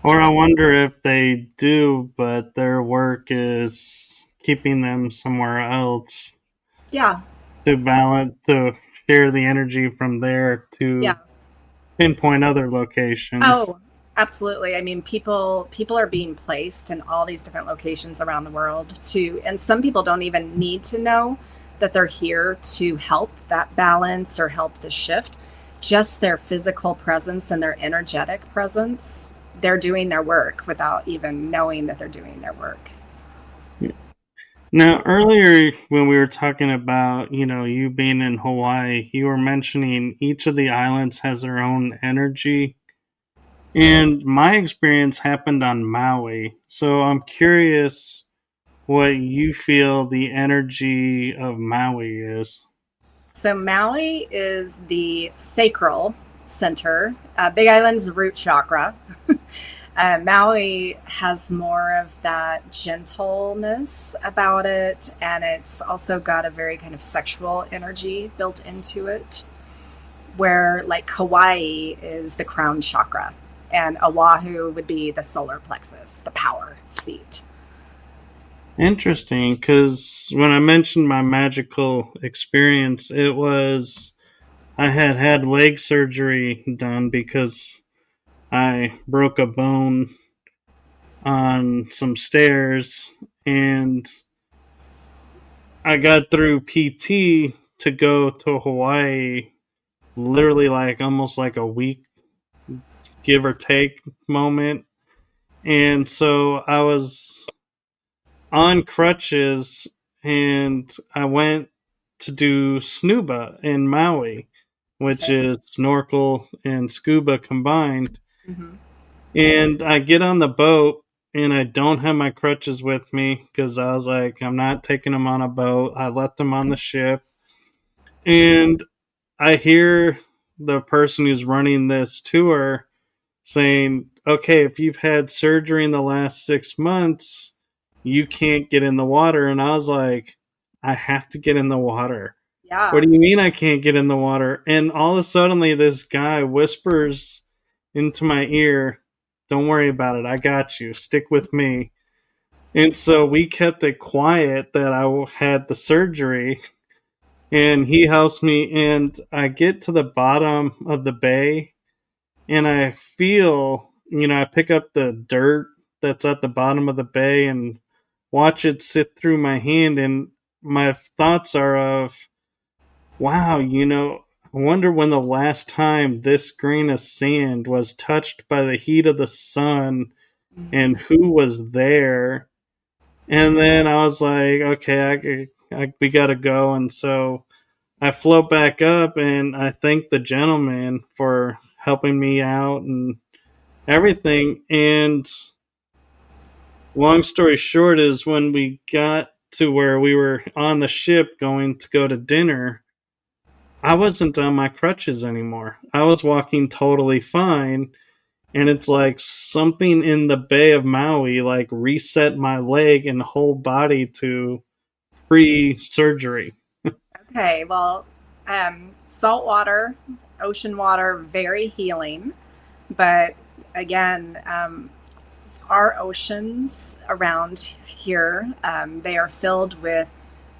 Or I wonder if they do, but their work is keeping them somewhere else Yeah. to balance, to share the energy from there Yeah. to pinpoint other locations. Oh, absolutely. I mean, people are being placed in all these different locations around the world and some people don't even need to know that they're here to help that balance or help the shift. Just their physical presence and their energetic presence, they're doing their work without even knowing that they're doing their work. Now, earlier when we were talking about, you being in Hawaii, you were mentioning each of the islands has their own energy. And my experience happened on Maui. So I'm curious what you feel the energy of Maui is. So Maui is the sacral center. Big Island's root chakra. Maui has more of that gentleness about it, and it's also got a very kind of sexual energy built into it, where like Hawaii is the crown chakra, and Oahu would be the solar plexus, the power seat. Interesting, because when I mentioned my magical experience, it was I had leg surgery done because I broke a bone on some stairs, and I got through PT to go to Hawaii literally like almost like a week, give or take moment. And so I was on crutches and I went to do snuba in Maui, which Okay. is snorkel and scuba combined. Mm-hmm. And I get on the boat and I don't have my crutches with me because I was like, I'm not taking them on a boat. I left them on the ship. And I hear the person who's running this tour saying, okay, if you've had surgery in the last 6 months, you can't get in the water. And I was like, I have to get in the water. What Yeah. do you mean I can't get in the water? And all of a sudden, this guy whispers into my ear, don't worry about it. I got you. Stick with me. And so we kept it quiet that I had the surgery. And he helps me. And I get to the bottom of the bay and I feel, I pick up the dirt that's at the bottom of the bay and watch it sit through my hand. And my thoughts are of, wow, I wonder when the last time this grain of sand was touched by the heat of the sun Mm-hmm. and who was there. And then I was like, okay, we got to go. And so I float back up and I thank the gentleman for helping me out and everything. And long story short is when we got to where we were on the ship going to go to dinner, I wasn't on my crutches anymore. I was walking totally fine. And it's like something in the Bay of Maui like reset my leg and whole body to pre-surgery. Okay. Well, salt water, ocean water, very healing. But again, our oceans around here, they are filled with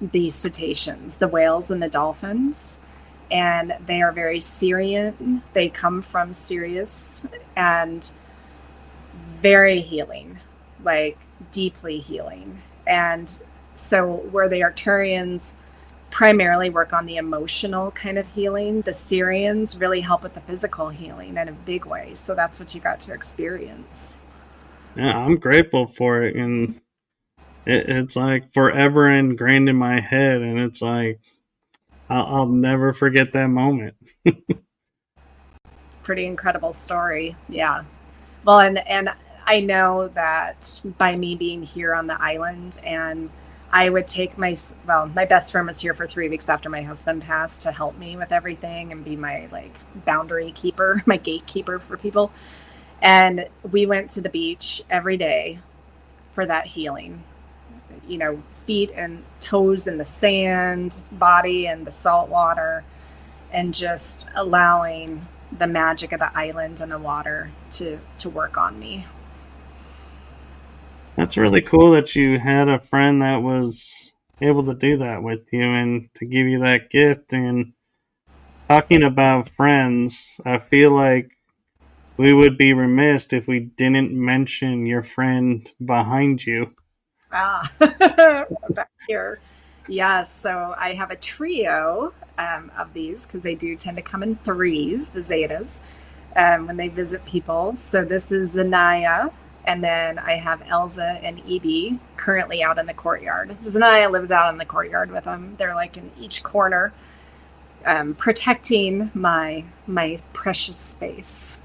the cetaceans, the whales and the dolphins, and they are very Syrian. They come from Sirius and very healing, like deeply healing. And so, where the Arcturians primarily work on the emotional kind of healing, the Syrians really help with the physical healing in a big way. So, that's what you got to experience. Yeah, I'm grateful for it, and it's like forever ingrained in my head, and it's like I'll never forget that moment. Pretty incredible story. Yeah. Well, and I know that by me being here on the island, and I would take my best friend was here for 3 weeks after my husband passed to help me with everything and be my like boundary keeper, my gatekeeper for people. And we went to the beach every day for that healing. You know, feet and toes in the sand, body in the salt water, and just allowing the magic of the island and the water to work on me. That's really cool that you had a friend that was able to do that with you and to give you that gift. And talking about friends, I feel like we would be remiss if we didn't mention your friend behind you. Ah, back here. Yes, so I have a trio of these because they do tend to come in threes, the Zetas, when they visit people. So this is Zanaya, and then I have Elza and Evie currently out in the courtyard. Zanaya lives out in the courtyard with them. They're like in each corner, protecting my precious space.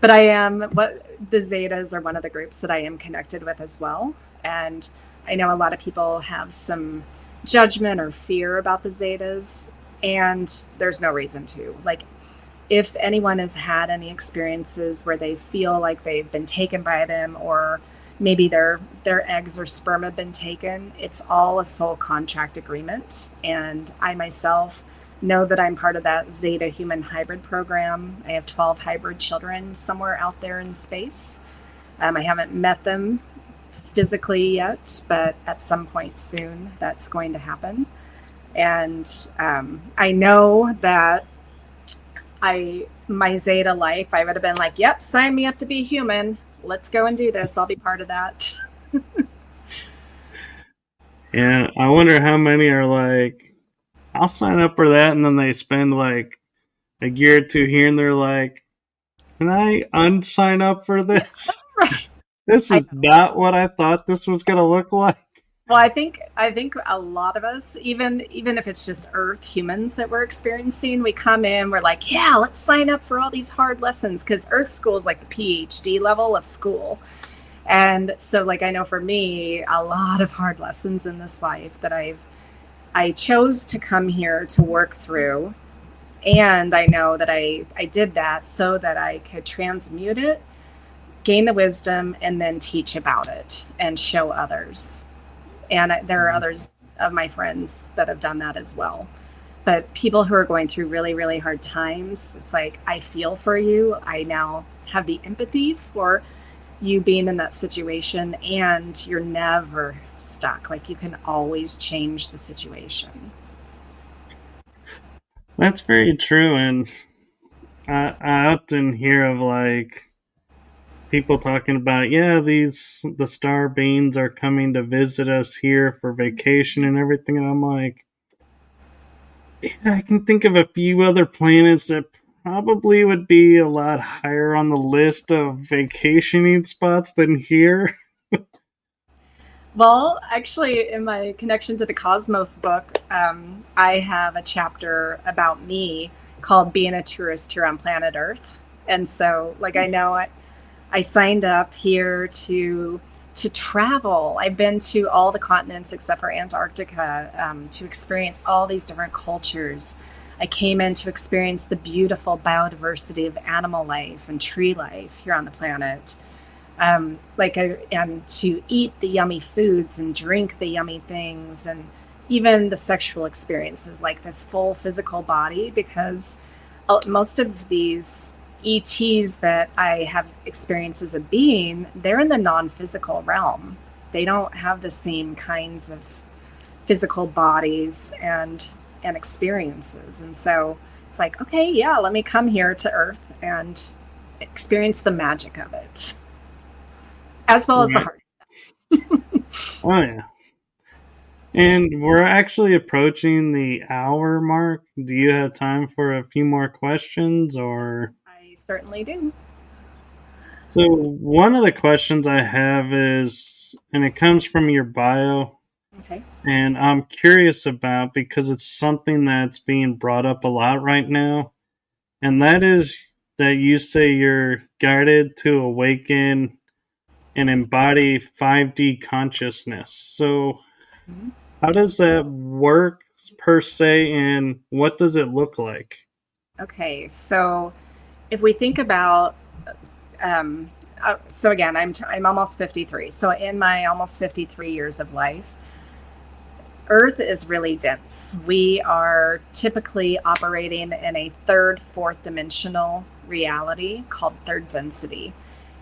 But I am what the Zetas are one of the groups that I am connected with as well. And I know a lot of people have some judgment or fear about the Zetas, and there's no reason to. Like, if anyone has had any experiences where they feel like they've been taken by them, or maybe their eggs or sperm have been taken, it's all a soul contract agreement. And I myself know that I'm part of that Zeta human hybrid program. I have 12 hybrid children somewhere out there in space. I haven't met them physically yet, but at some point soon that's going to happen. And I know that my Zeta life, I would have been like, yep, sign me up to be human. Let's go and do this. I'll be part of that. And I wonder how many are like, I'll sign up for that, and then they spend like a year or two here, and they're like, can I unsign up for this? Right. This I is not what I thought this was going to look like. Well, I think a lot of us, even if it's just Earth humans that we're experiencing, we come in, we're like, yeah, let's sign up for all these hard lessons because Earth school is like the PhD level of school. And so, like, I know for me, a lot of hard lessons in this life that I chose to come here to work through. And I know that I did that so that I could transmute it, gain the wisdom, and then teach about it and show others. And there are others of my friends that have done that as well. But people who are going through really, really hard times, it's like, I feel for you. I now have the empathy for you being in that situation, and you're never stuck. Like, you can always change the situation. That's very true. And I often hear of like people talking about, yeah, the star beings are coming to visit us here for vacation and everything. And I'm like, yeah, I can think of a few other planets that probably would be a lot higher on the list of vacationing spots than here. Well, actually, in my Connection to the Cosmos book, I have a chapter about me called Being a Tourist Here on Planet Earth. And so, like, I know I signed up here to travel. I've been to all the continents except for Antarctica, to experience all these different cultures. I came in to experience the beautiful biodiversity of animal life and tree life here on the planet. And to eat the yummy foods and drink the yummy things, and even the sexual experiences, like this full physical body, because most of these ETs that I have experienced as a being, they're in the non-physical realm. They don't have the same kinds of physical bodies and experiences. And so it's like, okay, yeah, let me come here to Earth and experience the magic of it, as well as the Right. heart. Oh, yeah. And we're actually approaching the hour mark. Do you have time for a few more questions or? I certainly do. So one of the questions I have is, and it comes from your bio, Okay. and I'm curious about because it's something that's being brought up a lot right now, and that is that you say you're guided to awaken and embody 5D consciousness. So Mhm. how does that work per se, and what does it look like? Okay. So if we think about, um, so again, I'm almost 53. So in my almost 53 years of life, Earth is really dense. We are typically operating in a third, fourth dimensional reality called third density.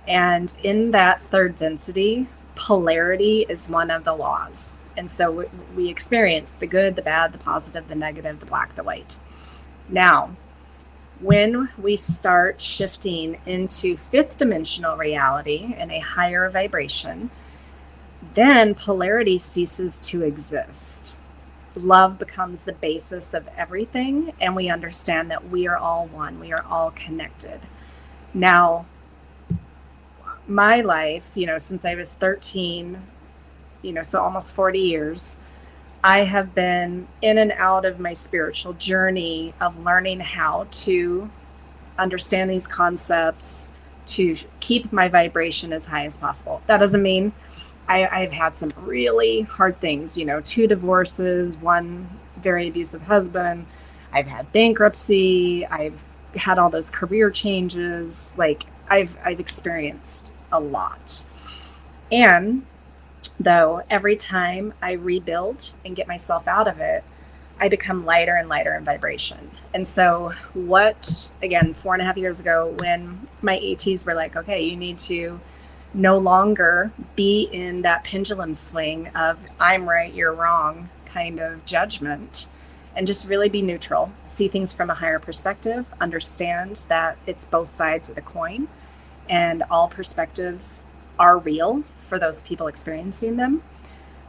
And in that third density, polarity is one of the laws. And so we experience the good, the bad, the positive, the negative, the black, the white. Now, when we start shifting into fifth dimensional reality in a higher vibration, then polarity ceases to exist. Love becomes the basis of everything, and we understand that we are all one, we are all connected. Now, my life, since I was 13, so almost 40 years, I have been in and out of my spiritual journey of learning how to understand these concepts, to keep my vibration as high as possible. That doesn't mean I've had some really hard things, 2 divorces, one very abusive husband. I've had bankruptcy. I've had all those career changes. Like I've experienced a lot. And though every time I rebuild and get myself out of it, I become lighter and lighter in vibration. And so, again, 4.5 years ago, when my ETs were like, okay, you need to no longer be in that pendulum swing of I'm right, you're wrong kind of judgment, and just really be neutral, see things from a higher perspective, understand that it's both sides of the coin, and all perspectives are real for those people experiencing them,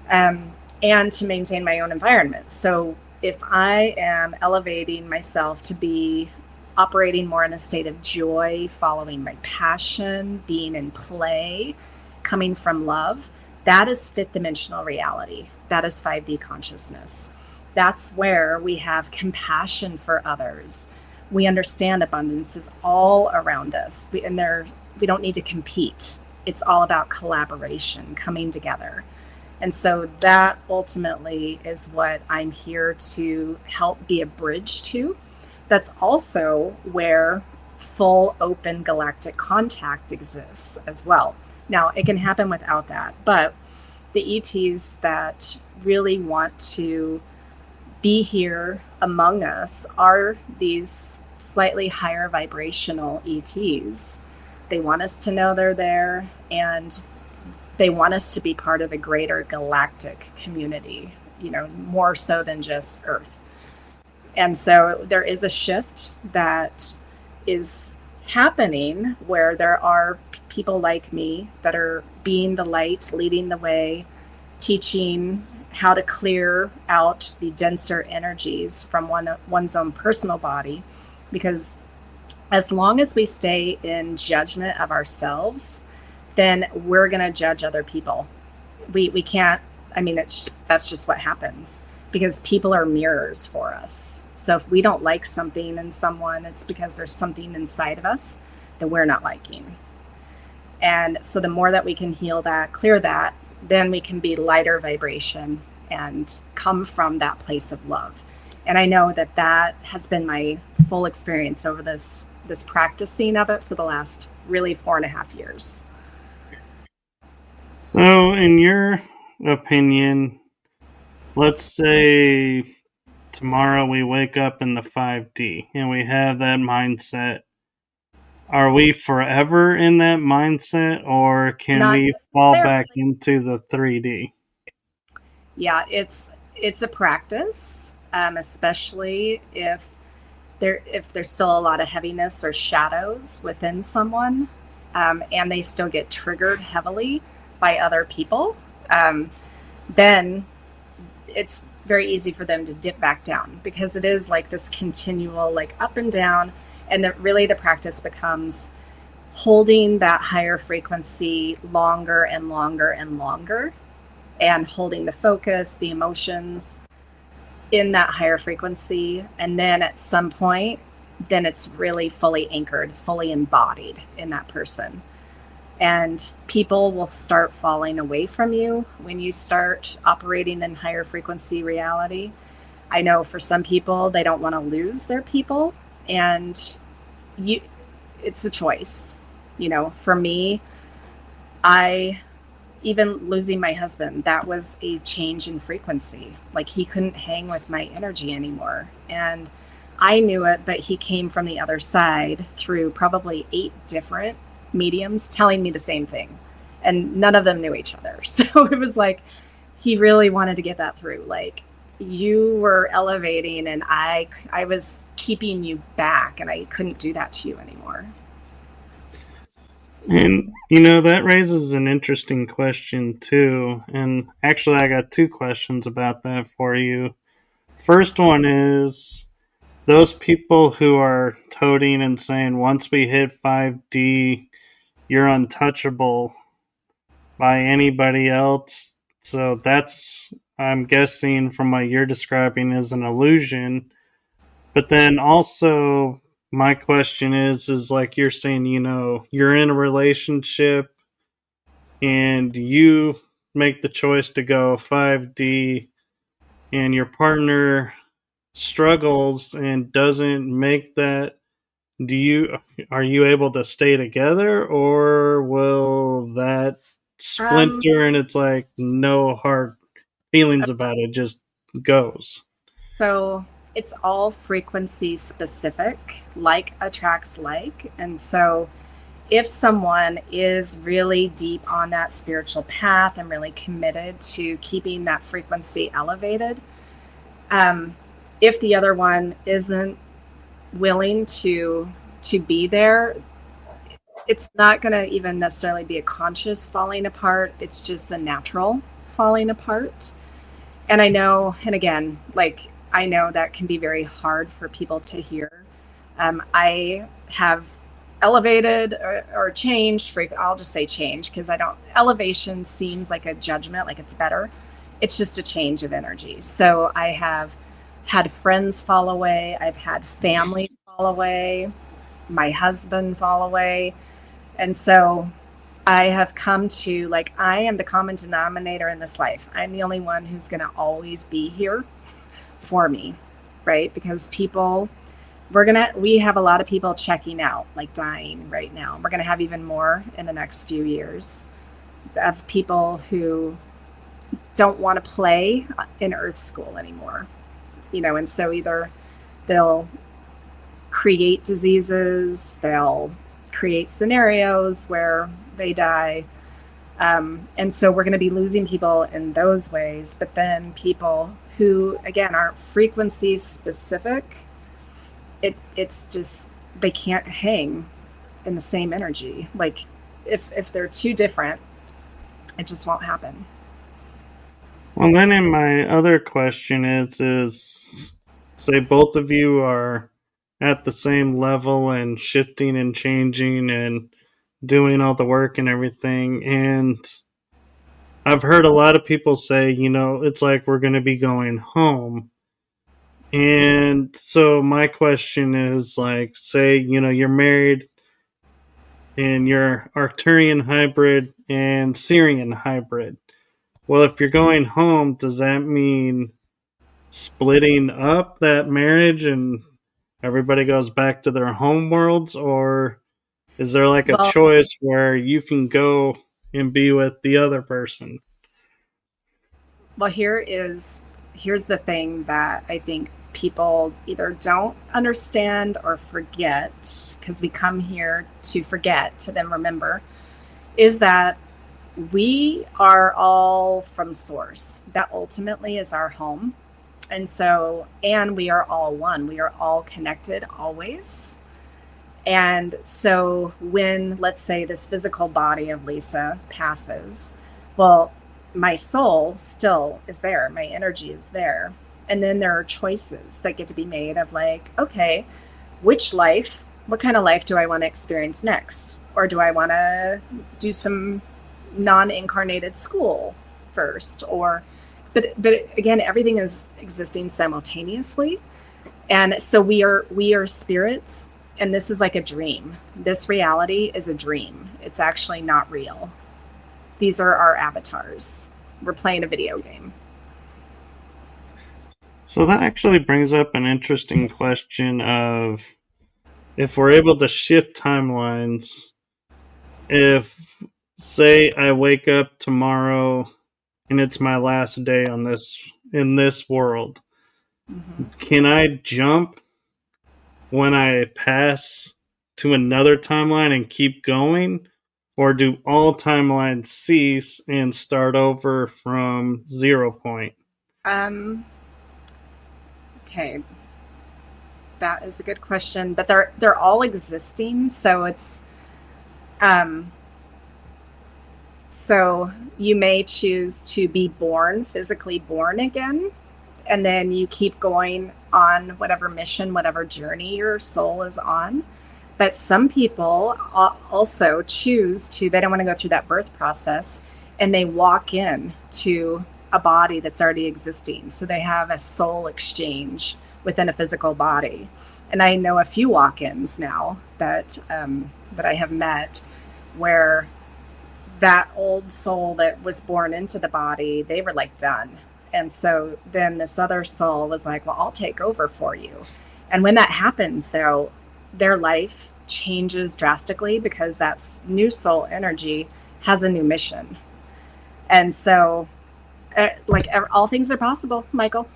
and to maintain my own environment. So if I am elevating myself to be operating more in a state of joy, following my passion, being in play, coming from love, that is fifth dimensional reality. That is 5D consciousness. That's where we have compassion for others. We understand abundance is all around us. We don't need to compete. It's all about collaboration, coming together. And so that ultimately is what I'm here to help be a bridge to. That's also where full open galactic contact exists as well. Now, it can happen without that, but the ETs that really want to be here among us are these slightly higher vibrational ETs. They want us to know they're there, and they want us to be part of a greater galactic community, more so than just Earth. And so there is a shift that is happening where there are people like me that are being the light, leading the way, teaching how to clear out the denser energies from one's own personal body. Because as long as we stay in judgment of ourselves, then we're going to judge other people. We can't, that's just what happens, because people are mirrors for us. So if we don't like something in someone, it's because there's something inside of us that we're not liking. And so the more that we can heal that, clear that, then we can be lighter vibration and come from that place of love. And I know that that has been my full experience over this practicing of it for the last really 4.5 years. So, in your opinion, let's say tomorrow we wake up in the 5D and we have that mindset. Are we forever in that mindset, or can Not we fall necessarily. back into the 3D? Yeah, it's a practice, especially if there's still a lot of heaviness or shadows within someone, and they still get triggered heavily by other people. Then it's very easy for them to dip back down, because it is like this continual like up and down, and that really the practice becomes holding that higher frequency longer and longer and longer, and holding the focus, the emotions in that higher frequency. And then at some point, then it's really fully anchored, fully embodied in that person. And people will start falling away from you when you start operating in higher frequency reality. I know for some people, they don't want to lose their people, and it's a choice. For me, even losing my husband, that was a change in frequency. Like, he couldn't hang with my energy anymore. And I knew it, but he came from the other side through probably 8 different mediums telling me the same thing. And none of them knew each other. So it was like, he really wanted to get that through. Like, you were elevating and I was keeping you back, and I couldn't do that to you anymore. And, that raises an interesting question, too. And actually, I got 2 questions about that for you. First one is, those people who are toting and saying, once we hit 5D, you're untouchable by anybody else. So that's, I'm guessing from what you're describing, is an illusion. But then also, my question is like you're saying, you're in a relationship and you make the choice to go 5D, and your partner struggles and doesn't make that. Are you able to stay together, or will that splinter and it's like no hard feelings about it, just goes? So it's all frequency specific, like attracts like. And so if someone is really deep on that spiritual path and really committed to keeping that frequency elevated, if the other one isn't willing to be there, it's not going to even necessarily be a conscious falling apart. It's just a natural falling apart. And I know, and again, like, I know that can be very hard for people to hear. I have elevated or changed. I'll just say change, because elevation seems like a judgment, like it's better. It's just a change of energy. So I have had friends fall away. I've had family fall away. My husband fall away. And so I have come to, like, I am the common denominator in this life. I'm the only one who's going to always be here for me, right? Because we have a lot of people checking out, like dying right now. We're going to have even more in the next few years of people who don't want to play in Earth School anymore, and so either they'll create diseases, they'll create scenarios where they die. And so we're going to be losing people in those ways. But then people who, again, aren't frequency specific, it's just, they can't hang in the same energy. Like, if they're too different, it just won't happen. Well, then my other question is say both of you are at the same level and shifting and changing and doing all the work and everything. And I've heard a lot of people say, it's like we're going to be going home. And so my question is, like, say, you're married and you're Arcturian hybrid and Syrian hybrid. Well, if you're going home, does that mean splitting up that marriage and everybody goes back to their home worlds? Or is there like a choice where you can go and be with the other person? Well, here's the thing that I think people either don't understand or forget, because we come here to forget to then remember, is that we are all from source. That ultimately is our home. And we are all one. We are all connected always. And so when, let's say, this physical body of Lisa passes, well, my soul still is there. My energy is there. And then there are choices that get to be made of, like, okay, what kind of life do I want to experience next? Or do I want to do some non-incarnated school first? But again, everything is existing simultaneously. And so we are spirits, and this is like a dream. This reality is a dream. It's actually not real. These are our avatars. We're playing a video game. So that actually brings up an interesting question of if we're able to shift timelines, if say I wake up tomorrow and it's my last day on this in this world, can I jump when I pass to another timeline and keep going? Or do all timelines cease and start over from 0 point? Okay, that is a good question, but they're all existing, so it's so you may choose to be born, physically born again, and then you keep going on whatever mission, whatever journey your soul is on. But some people also choose to, they don't want to go through that birth process, and they walk in to a body that's already existing. So they have a soul exchange within a physical body. And I know a few walk-ins now that I have met where that old soul that was born into the body, they were like done. And so then this other soul was like, well, I'll take over for you. And when that happens, though, their life changes drastically because that new soul energy has a new mission. And so, like, all things are possible, Michael.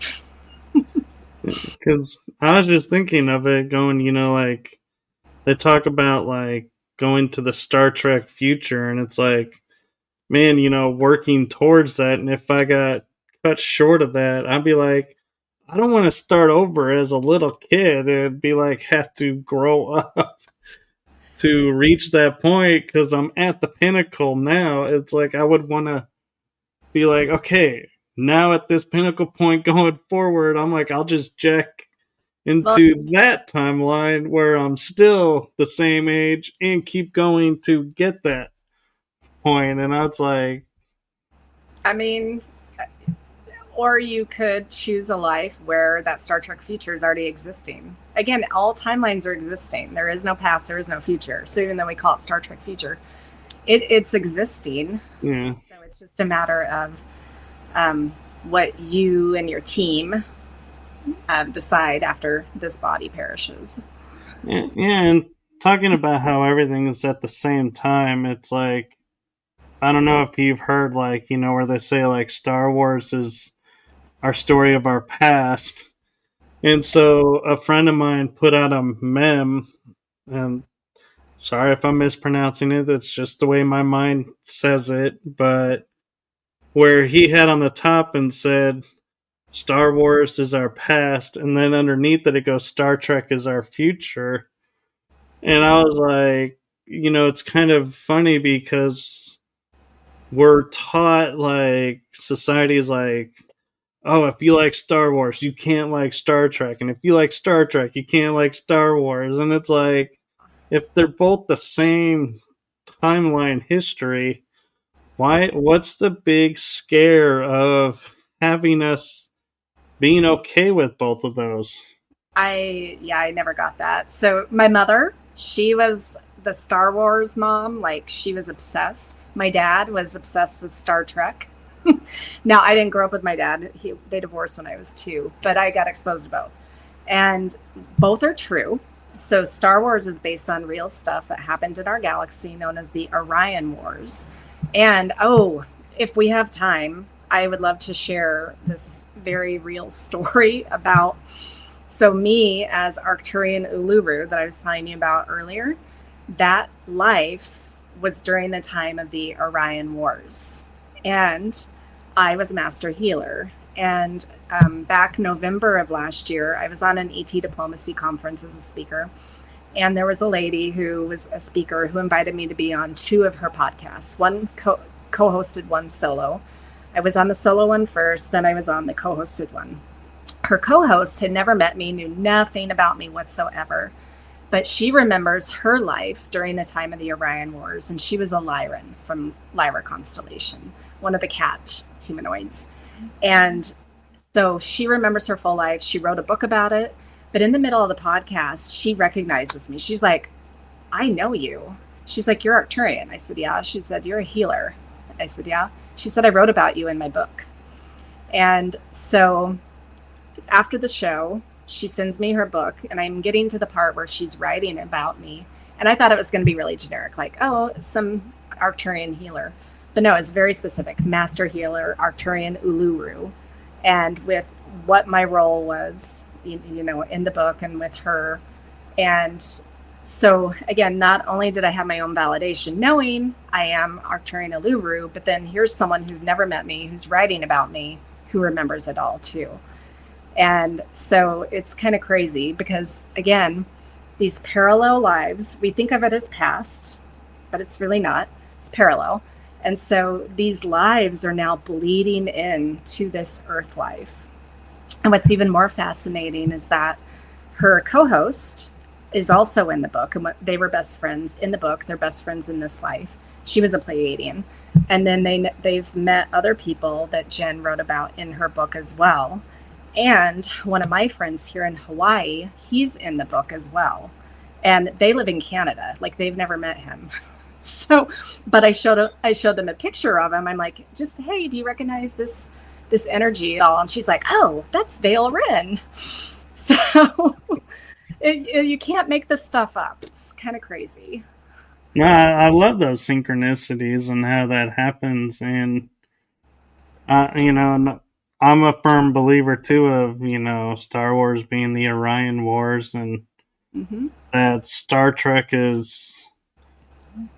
Because I was just thinking of it going, like, they talk about, like, going to the Star Trek future, and it's like, man, working towards that, and if I got cut short of that, I'd be like, I don't want to start over as a little kid and be like, have to grow up to reach that point because I'm at the pinnacle now. It's like, I would want to be like, okay, now at this pinnacle point going forward, I'm like, I'll just jack into that timeline where I'm still the same age and keep going to get that point. And I was like, I mean, or you could choose a life where that Star Trek future is already existing. Again, all timelines are existing. There is no past, there is no future. So even though we call it Star Trek future, it's existing. Yeah. So it's just a matter of what you and your team decide after this body perishes. Yeah, and talking about how everything is at the same time, it's like, I don't know if you've heard, like, where they say, like, Star Wars is our story of our past. And so a friend of mine put out a meme, and sorry if I'm mispronouncing it, it's just the way my mind says it, but where he had on the top and said, Star Wars is our past, and then underneath it goes, Star Trek is our future. And I was like, it's kind of funny because we're taught, like, society is like, oh, if you like Star Wars, you can't like Star Trek. And if you like Star Trek, you can't like Star Wars. And it's like, if they're both the same timeline history, what's the big scare of having us being okay with both of those? I never got that. So my mother, she was the Star Wars mom. Like, she was obsessed. My dad was obsessed with Star Trek. Now, I didn't grow up with my dad. They divorced when I was 2, but I got exposed to both. And both are true. So Star Wars is based on real stuff that happened in our galaxy known as the Orion Wars. And, if we have time, I would love to share this very real story about, so me as Arcturian Uluru that I was telling you about earlier, that life was during the time of the Orion Wars. And I was a master healer. And back November of last year, I was on an ET diplomacy conference as a speaker. And there was a lady who was a speaker who invited me to be on 2 of her podcasts. One co-hosted, one solo. I was on the solo one first, then I was on the co-hosted one. Her co-host had never met me, knew nothing about me whatsoever. But she remembers her life during the time of the Orion Wars, and she was a Lyran from Lyra constellation, one of the cat humanoids. And so she remembers her full life. She wrote a book about it. But in the middle of the podcast, she recognizes me. She's like, I know you. She's like, you're Arcturian. I said, yeah. She said, you're a healer. I said, yeah. She said, I wrote about you in my book. And so after the show, she sends me her book, and I'm getting to the part where she's writing about me. And I thought it was going to be really generic, like, oh, some Arcturian healer. But no, it's very specific. Master healer, Arcturian Uluru. And with what my role was, you know, in the book and with her. And so, again, not only did I have my own validation knowing I am Arcturian Uluru, but then here's someone who's never met me, who's writing about me, who remembers it all too. And so it's kind of crazy because, again, these parallel lives, we think of it as past, but it's really not. It's parallel. And so these lives are now bleeding into this Earth life. And what's even more fascinating is that her co-host is also in the book, and they were best friends in the book. They're best friends in this life. She was a Pleiadian. And then they've met other people that Jen wrote about in her book as well. And one of my friends here in Hawaii, he's in the book as well. And they live in Canada. Like, they've never met him. So, but I showed them a picture of him. I'm like, just, hey, do you recognize this energy at all? And she's like, oh, that's Vale Wren. So you can't make this stuff up. It's kind of crazy. No, I love those synchronicities and how that happens. And, you know, I'm a firm believer, too, of, you know, Star Wars being the Orion Wars, and that Star Trek is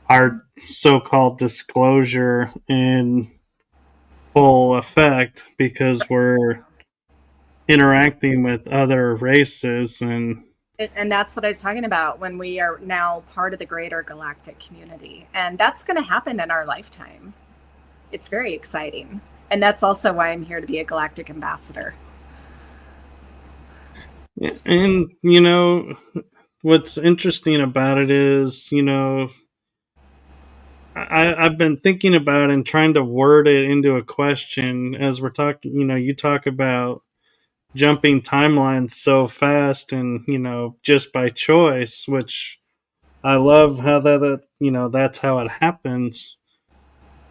our so-called disclosure in full effect because we're interacting with other races. And that's what I was talking about when we are now part of the greater galactic community. And that's going to happen in our lifetime. It's very exciting. And that's also why I'm here to be a galactic ambassador. And, you know, what's interesting about it is, you know, I've been thinking about and trying to word it into a question as we're talking. You know, you talk about jumping timelines so fast and, you know, just by choice, which I love how that, you know, that's how it happens.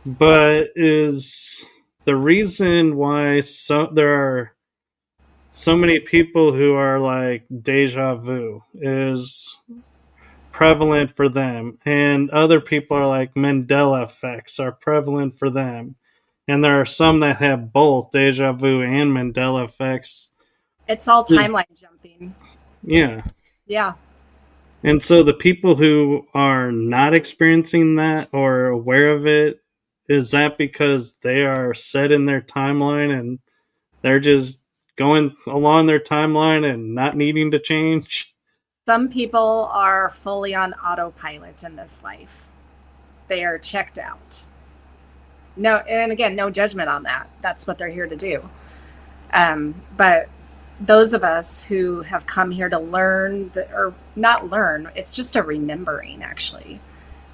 But is the reason why there are so many people who are like deja vu is prevalent for them, and other people are like Mandela effects are prevalent for them, and there are some that have both deja vu and Mandela effects. It's all timeline jumping. Yeah. And so the people who are not experiencing that or aware of it, is that because they are set in their timeline and they're just going along their timeline and not needing to change? Some people are fully on autopilot in this life. They are checked out. No, and again, no judgment on that. That's what they're here to do. But those of us who have come here to learn, or not learn, it's just a remembering, actually.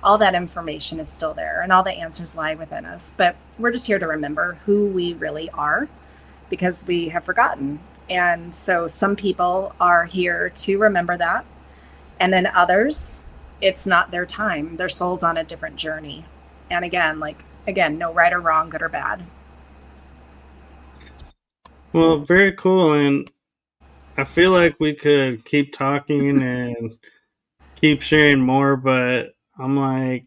All that information is still there, and all the answers lie within us. But we're just here to remember who we really are, because we have forgotten. And so some people are here to remember that. And then others, it's not their time. Their soul's on a different journey. And again, no right or wrong, good or bad. Well, very cool. And I feel like we could keep talking and keep sharing more, but I'm like,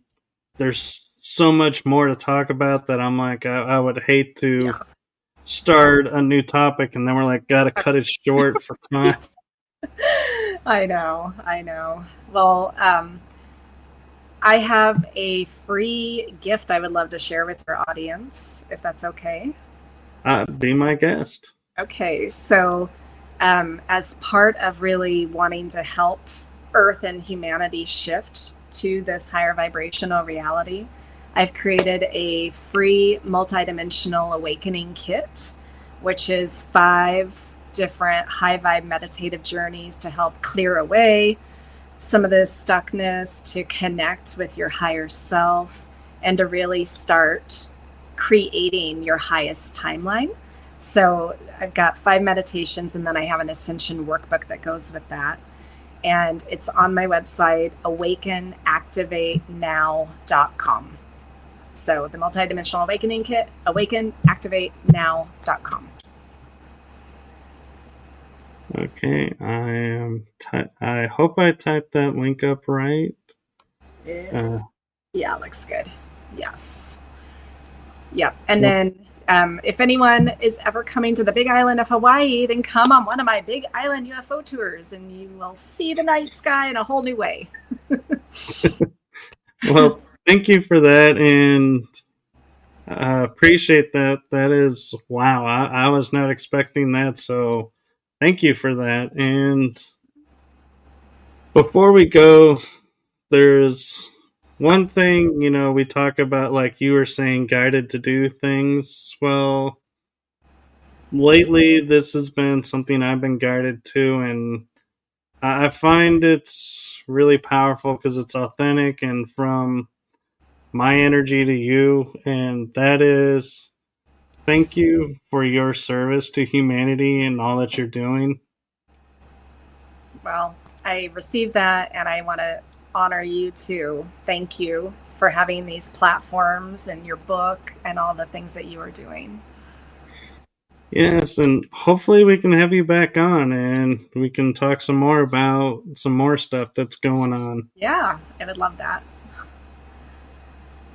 there's so much more to talk about that I'm like, I would hate to start a new topic and then we're like, gotta cut it short for time. I know. Well, I have a free gift I would love to share with your audience, if that's okay. Be my guest. Okay, so as part of really wanting to help Earth and humanity shift to this higher vibrational reality, I've created a free multidimensional awakening kit, which is 5 different high vibe meditative journeys to help clear away some of this stuckness to connect with your higher self and to really start creating your highest timeline. So I've got 5 meditations, and then I have an ascension workbook that goes with that. And it's on my website, awakenactivatenow.com. So the multidimensional awakening kit, awakenactivatenow.com. Okay, I hope I typed that link up right. Yeah, looks good. Yes. Yep. And then if anyone is ever coming to the Big Island of Hawaii, then come on one of my Big Island UFO tours, and you will see the night sky in a whole new way. Well, thank you for that, and I appreciate that. That is, wow, I was not expecting that, so thank you for that. And before we go, there's one thing, we talk about, like you were saying, guided to do things. Well, lately, this has been something I've been guided to, and I find it's really powerful because it's authentic and from my energy to you, and that is thank you for your service to humanity and all that you're doing. Well, I received that, and I want to honor you too. Thank you for having these platforms and your book and all the things that you are doing. Yes, and hopefully we can have you back on and we can talk some more about some more stuff that's going on. Yeah, I would love that.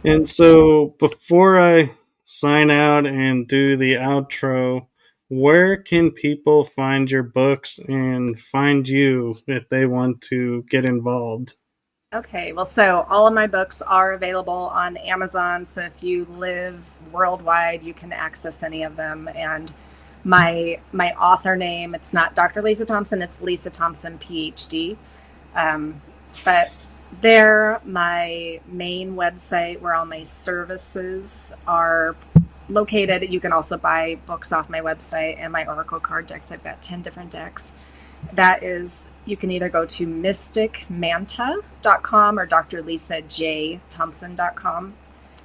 And so before I sign out and do the outro, where can people find your books and find you if they want to get involved? Okay, well, so all of my books are available on Amazon. So if you live worldwide, you can access any of them. And my author name, it's not Dr. Lisa Thompson, it's Lisa Thompson, PhD. But there, my main website where all my services are located. You can also buy books off my website and my Oracle card decks. I've got 10 different decks. That is, you can either go to mysticmanta.com or drlisajthompson.com.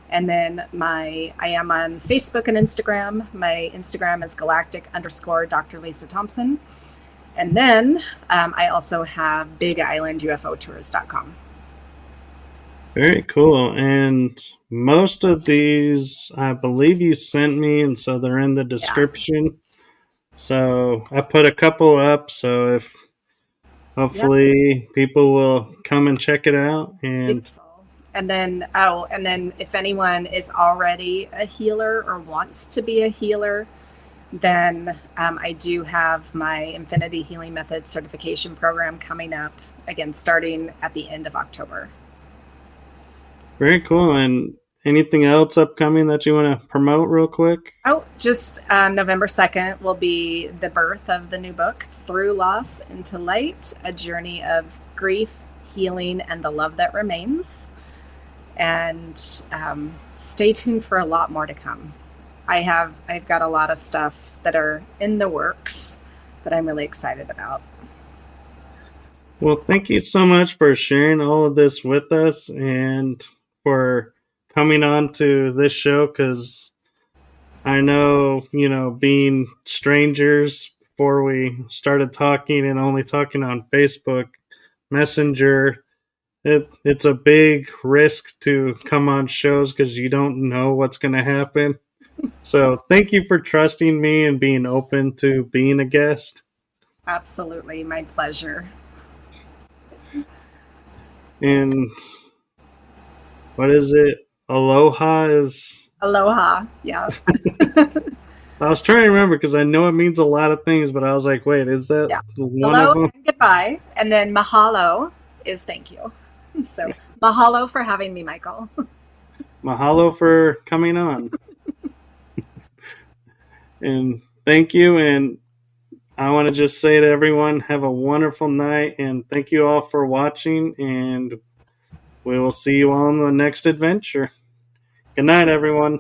And then I am on Facebook and Instagram. My Instagram is galactic_Dr. Lisa Thompson. And then I also have BigIslandUFOtours.com. Very cool. And most of these, I believe you sent me, and so they're in the description. Yeah. So I put a couple up, so if hopefully people will come and check it out. And beautiful. And then if anyone is already a healer or wants to be a healer, then I do have my Infinity Healing Method certification program coming up, again, starting at the end of October. Very cool. And anything else upcoming that you want to promote real quick? Oh, just November 2nd will be the birth of the new book, Through Loss into Light, a journey of grief, healing, and the love that remains. And stay tuned for a lot more to come. I've got a lot of stuff that are in the works that I'm really excited about. Well, thank you so much for sharing all of this with us and for coming on to this show, because I know, being strangers before we started talking and only talking on Facebook Messenger, it's a big risk to come on shows because you don't know what's going to happen. So thank you for trusting me and being open to being a guest. Absolutely. My pleasure. And what is it? Aloha. Yeah. I was trying to remember because I know it means a lot of things, but I was like, wait, is that one Hello of them? and goodbye. And then mahalo is thank you. So mahalo for having me, Michael. Mahalo for coming on. And thank you. And I want to just say to everyone, have a wonderful night. And thank you all for watching. And we will see you all in the next adventure. Good night, everyone.